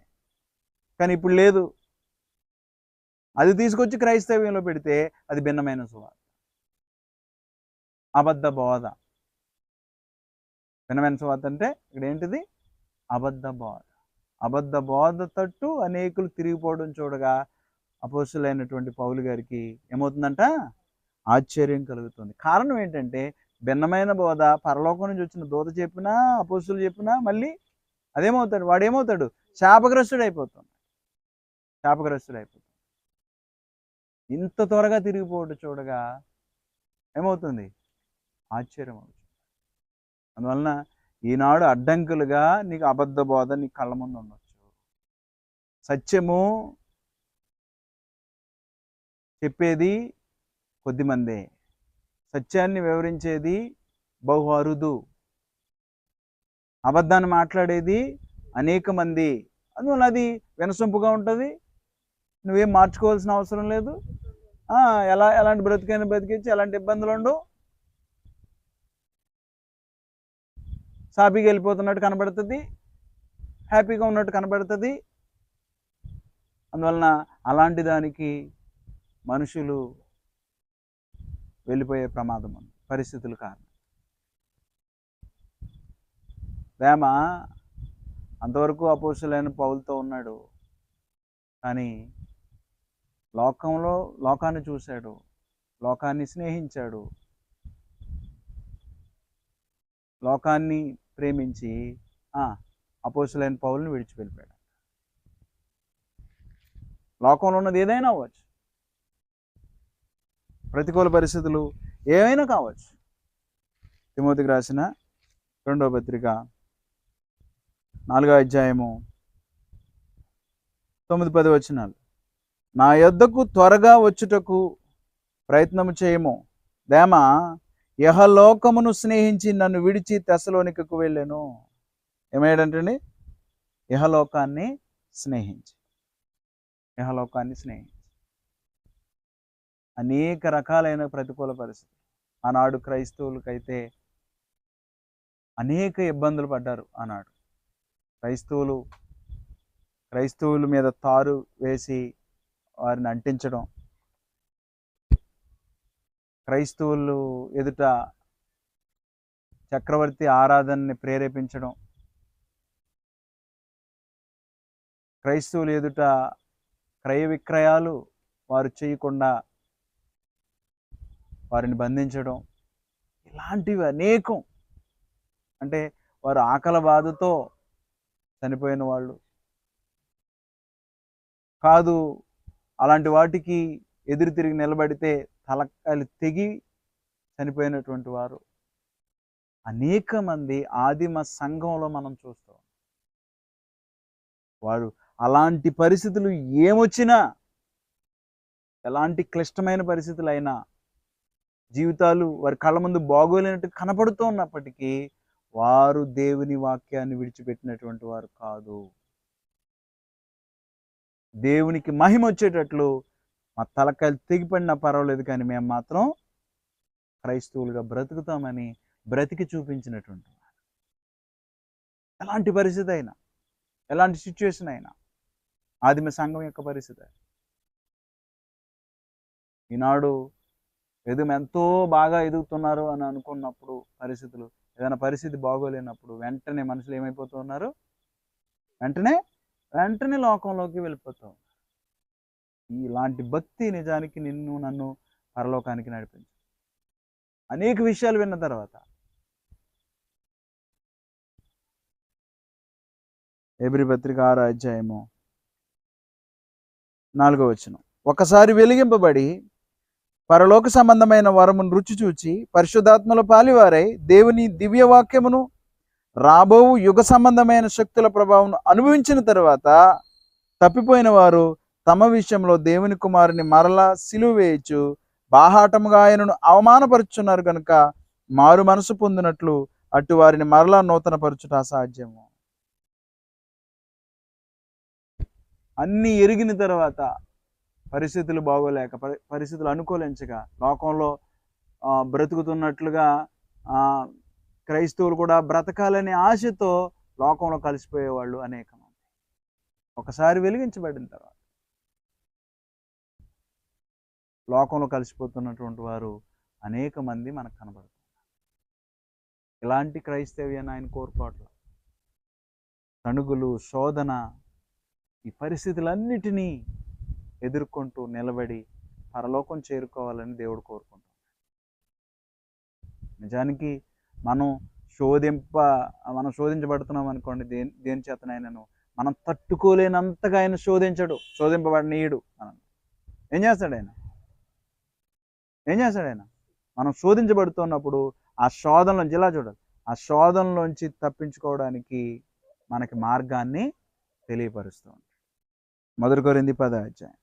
కానీ ఇప్పుడు లేదు. అది తీసుకొచ్చి క్రైస్తవ్యంలో పెడితే అది భిన్నమైన సువార్త, అబద్ధ బోధ. భిన్నమైన సువార్త అంటే ఇక్కడ ఏంటిది? అబద్ధ బోధ. అబద్ధ బోధ తట్టు అనేకులు తిరిగిపోవడం చూడగా అపోస్తలుడైనటువంటి పౌలు గారికి ఏమవుతుందంట? ఆశ్చర్యం కలుగుతుంది. కారణం ఏంటంటే, భిన్నమైన బోధ పరలోకం నుంచి వచ్చిన దూత చెప్పినా, అపోస్తలులు చెప్పినా మళ్ళీ అదేమవుతాడు? వాడేమవుతాడు? శాపగ్రస్తుడైపోతాడు. ఇంత త్వరగా తిరిగిపోవడం చూడగా ఏమవుతుంది? ఆశ్చర్యం అవుతుంది. అందువలన ఈనాడు అడ్డంకులుగా నీకు అబద్ధ బోధ నీ కళ్ళ ముందు ఉండొచ్చు. సత్యము చెప్పేది కొద్దిమందే, సత్యాన్ని వివరించేది బహు అరుదు, అబద్ధాన్ని మాట్లాడేది అనేక మంది. అందువల్ల అది వినసొంపుగా ఉంటుంది. నువ్వేం మార్చుకోవాల్సిన అవసరం లేదు. ఎలాంటి బ్రతికైనా బ్రతికించి, ఎలాంటి ఇబ్బందులు ఉండవు. సాఫీగా వెళ్ళిపోతున్నట్టు కనబడుతుంది, హ్యాపీగా ఉన్నట్టు కనబడుతుంది. అందువలన అలాంటి దానికి మనుషులు వెళ్ళిపోయే ప్రమాదం ఉంది, పరిస్థితుల కారణం. దేమ అంతవరకు అపోస్తలుడైన పౌలుతో ఉన్నాడు, కానీ లోకాన్ని చూశాడు, లోకాన్ని స్నేహించాడు, లోకాన్ని ప్రేమించి అపోస్తలుడైన పౌలుని విడిచి వెళ్ళిపోయాడు. లోకంలో ఉన్నది ఏదైనా అవ్వచ్చు, ప్రతికూల పరిస్థితులు ఏమైనా కావచ్చు. తిమోతికి రాసిన 2వ పత్రిక 4వ అధ్యాయము 9-10 వచనాలు. నా యొద్దకు త్వరగా వచ్చుటకు ప్రయత్నము చేయము. దేమ యహలోకమును స్నేహించి నన్ను విడిచి తెస్సలోనికకు వెళ్ళాను. ఏమయ్యాడంటండి? యహలోకాన్ని స్నేహించి. అనేక రకాలైన ప్రతికూల పరిస్థితులు. ఆనాడు క్రైస్తవులకైతే అనేక ఇబ్బందులు పడ్డారు. ఆనాడు క్రైస్తవుల మీద తారు వేసి వారిని అంటించడం, క్రైస్తవులు ఎదుట చక్రవర్తి ఆరాధనని ప్రేరేపించడం, క్రైస్తవులు ఎదుట క్రయ విక్రయాలు వారు చేయకుండా వారిని బంధించడం, ఇలాంటివి అనేకం. అంటే వారు ఆకలి బాధతో చనిపోయిన వాళ్ళు కాదు, అలాంటి వాటికి ఎదురు తిరిగి నిలబడితే తలకాయలు తెగి చనిపోయినటువంటి వారు అనేక మంది ఆదిమ సంఘంలో మనం చూస్తాం. వారు అలాంటి పరిస్థితులు ఏమొచ్చినా, ఎలాంటి క్లిష్టమైన పరిస్థితులైనా, జీవితాలు వారి కళ్ళ ముందు బాగోలేనట్టు కనపడుతూ ఉన్నప్పటికీ వారు దేవుని వాక్యాన్ని విడిచిపెట్టినటువంటి వారు కాదు. దేవునికి మహిమ వచ్చేటట్లు మా తలకాయలు తెగిపడినా పర్వాలేదు, కానీ మేము మాత్రం క్రైస్తవులుగా బ్రతుకుతామని బ్రతికి చూపించినటువంటి ఎలాంటి పరిస్థితి అయినా, ఎలాంటి సిచ్యువేషన్ అయినా, ఆదిమ సంఘం యొక్క పరిస్థితి. ఈనాడు ఎంతో బాగా ఎదుగుతున్నారు అని అనుకున్నప్పుడు పరిస్థితులు, ఏదైనా పరిస్థితి బాగోలేనప్పుడు వెంటనే మనుషులు ఏమైపోతున్నారు, వెంటనే లోకంలోకి వెళ్ళిపోతాం. ఇలాంటి భక్తి నిజానికి నిన్ను నన్ను పరలోకానికి నడిపించు. అనేక విషయాలు విన్న తర్వాత హెబ్రీ పత్రిక 6వ అధ్యాయము 4వ వచనం. ఒకసారి వెలిగింపబడి పరలోక సంబంధమైన వరమును రుచి చూచి పరిశుద్ధాత్మల పాలివారై దేవుని దివ్య వాక్యమును రాబో యుగ సంబంధమైన శక్తుల ప్రభావం అనుభవించిన తర్వాత తప్పిపోయిన వారు తమ విషయంలో దేవుని కుమారుని మరలా సిలువ వేయచ్చు బాహాటముగా ఆయనను అవమానపరుచున్నారు కనుక మారు మనసు పొందినట్లు అటు వారిని మరలా నూతన పరచుట అసాధ్యము. అన్ని ఎరిగిన తర్వాత పరిస్థితులు బాగోలేక, పరిస్థితులు అనుకూలించగా, లోకంలో బ్రతుకుతున్నట్లుగా క్రైస్తవులు కూడా బ్రతకాలనే ఆశతో లోకంలో కలిసిపోయేవాళ్ళు అనేక మంది. ఒకసారి వెలిగించబడిన తర్వాత లోకంలో కలిసిపోతున్నటువంటి వారు అనేక మంది మనకు కనబడుతున్నారు. ఇలాంటి క్రైస్తవ్యాన్ని ఆయన కోరుకోవట్ల. తణుగులు, శోధన, ఈ పరిస్థితులన్నిటినీ ఎదుర్కొంటూ నిలబడి పరలోకం చేరుకోవాలని దేవుడు కోరుకుంటాడు. నిజానికి మనం శోధించబడుతున్నాం అనుకోండి, దేని చేతనైనాను మనం తట్టుకోలేనంతగా ఆయన శోధింపబడనీయుడు. మనం ఏం చేస్తాడు ఆయన? మనం శోధించబడుతున్నప్పుడు ఆ శోధనలోంచి, ఇలా చూడాలి, ఆ శోధనలోంచి తప్పించుకోవడానికి మనకి మార్గాన్ని తెలియపరుస్తూ ఉంటాడు. 1 కొరింథీ 10వ అధ్యాయం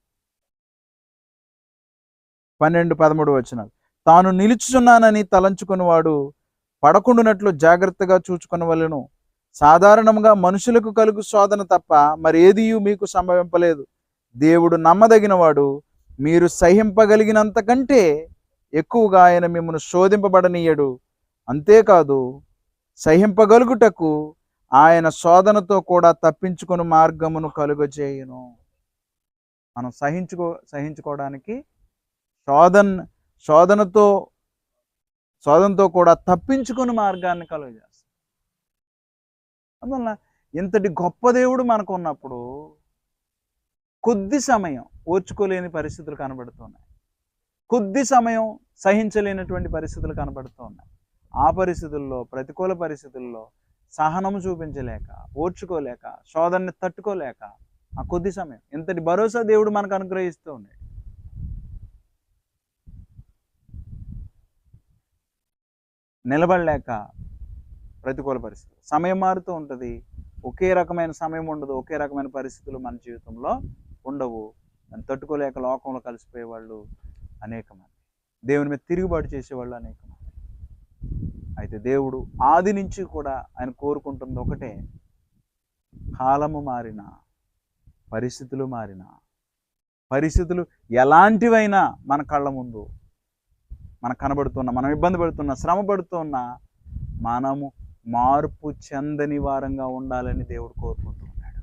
12-13 వచనాలు. తాను నిలుచుచున్నానని తలంచుకునివాడు పడకుండునట్లు జాగ్రత్తగా చూచుకొనవలెను. సాధారణంగా మనుషులకు కలుగు శోధన తప్ప మరి ఏదియూ మీకు సంభవింపలేదు. దేవుడు నమ్మదగినవాడు, మీరు సహింపగలిగినంత కంటే ఎక్కువగా ఆయన మిమ్మల్ని శోధింపబడనీయడు. అంతేకాదు, సహింపగలుగుటకు ఆయన శోధనతో కూడా తప్పించుకుని మార్గమును కలుగజేయును. మనం సహించుకోవడానికి శోధనతో కూడా తప్పించుకుని మార్గాన్ని కలుగజేస్తాం. అందువల్ల ఇంతటి గొప్ప దేవుడు మనకు ఉన్నప్పుడు కొద్ది సమయం ఓర్చుకోలేని పరిస్థితులు కనబడుతున్నాయి, కొద్ది సమయం సహించలేనటువంటి పరిస్థితులు కనబడుతున్నాయి. ఆ పరిస్థితుల్లో, ప్రతికూల పరిస్థితుల్లో సహనము చూపించలేక, ఓర్చుకోలేక, శోధనని తట్టుకోలేక ఆ కొద్ది సమయం ఇంతటి భరోసా దేవుడు మనకు అనుగ్రహిస్తూ ఉన్నాడు. నిలబడలేక ప్రతికూల పరిస్థితులు, సమయం మారుతూ ఉంటుంది, ఒకే రకమైన సమయం ఉండదు, ఒకే రకమైన పరిస్థితులు మన జీవితంలో ఉండవు. దాన్ని తట్టుకోలేక లోకంలో కలిసిపోయేవాళ్ళు అనేక మంది, దేవుని మీద తిరుగుబాటు చేసేవాళ్ళు అనేక మంది. అయితే దేవుడు ఆది నుంచి కూడా ఆయన కోరుకుంటుంది ఒకటే, కాలము మారినా, పరిస్థితులు మారినా, పరిస్థితులు ఎలాంటివైనా మన కళ్ళ ముందు మనకు కనబడుతున్నా, మనం ఇబ్బంది పడుతున్నా, శ్రమ పడుతున్నా, మనము మార్పు చెందని వారంగా ఉండాలని దేవుడు కోరుకుంటున్నాడు.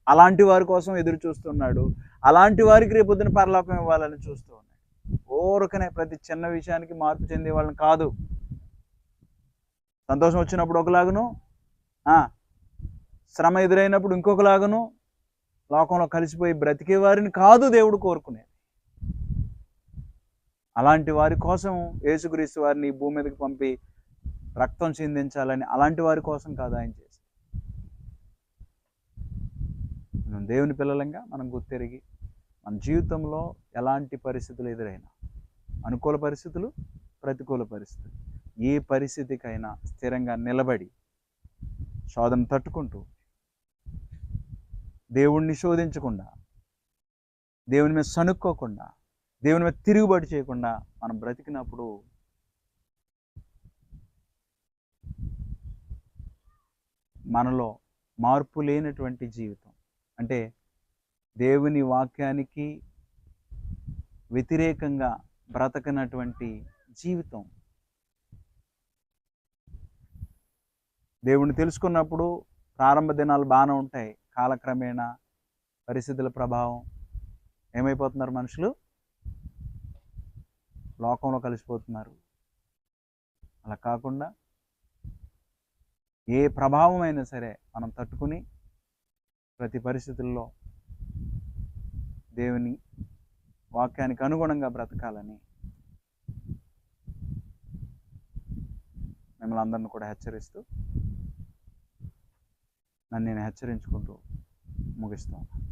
అలాంటి వారి కోసం ఎదురు చూస్తున్నాడు. అలాంటి వారికి రేపొద్దున పరలోకం ఇవ్వాలని చూస్తూ ఉన్నాడు. ఊరకనే ప్రతి చిన్న విషయానికి మార్పు చెందే వాళ్ళని కాదు. సంతోషం వచ్చినప్పుడు ఒకలాగను, శ్రమ ఎదురైనప్పుడు ఇంకొకలాగను లోకంలో కలిసిపోయి బ్రతికే వారిని కాదు దేవుడు కోరుకునేది. అలాంటి వారి కోసం యేసుక్రీస్తు వారిని భూమి మీదకి పంపి రక్తం చిందించాలని, అలాంటి వారి కోసం కాదు ఆయన చేసి. మనం దేవుని పిల్లలంగా మనం గుర్తెరిగి మన జీవితంలో ఎలాంటి పరిస్థితులు ఎదురైనా, అనుకూల పరిస్థితులు, ప్రతికూల పరిస్థితులు, ఏ పరిస్థితికైనా స్థిరంగా నిలబడి శోధన తట్టుకుంటూ దేవుణ్ణి శోధించకుండా, దేవుని మీద సణుక్కోకుండా, దేవుని మీద తిరుగుబాటు చేయకుండా మనం బ్రతికినప్పుడు మనలో మార్పు లేనటువంటి జీవితం, అంటే దేవుని వాక్యానికి వ్యతిరేకంగా బ్రతకనటువంటి జీవితం. దేవుణ్ణి తెలుసుకున్నప్పుడు ప్రారంభ దినాలు బాగానే ఉంటాయి. కాలక్రమేణా పరిస్థితుల ప్రభావం ఏమైపోతున్నారు మనుషులు? లోకంలో కలిసిపోతున్నారు. అలా కాకుండా ఏ ప్రభావం అయినా సరే మనం తట్టుకుని ప్రతి పరిస్థితుల్లో దేవుని వాక్యానికి అనుగుణంగా బ్రతకాలని మిమ్మల్ని అందరిని కూడా హెచ్చరిస్తూ నన్ను నేను హెచ్చరించుకుంటూ ముగిస్తాను.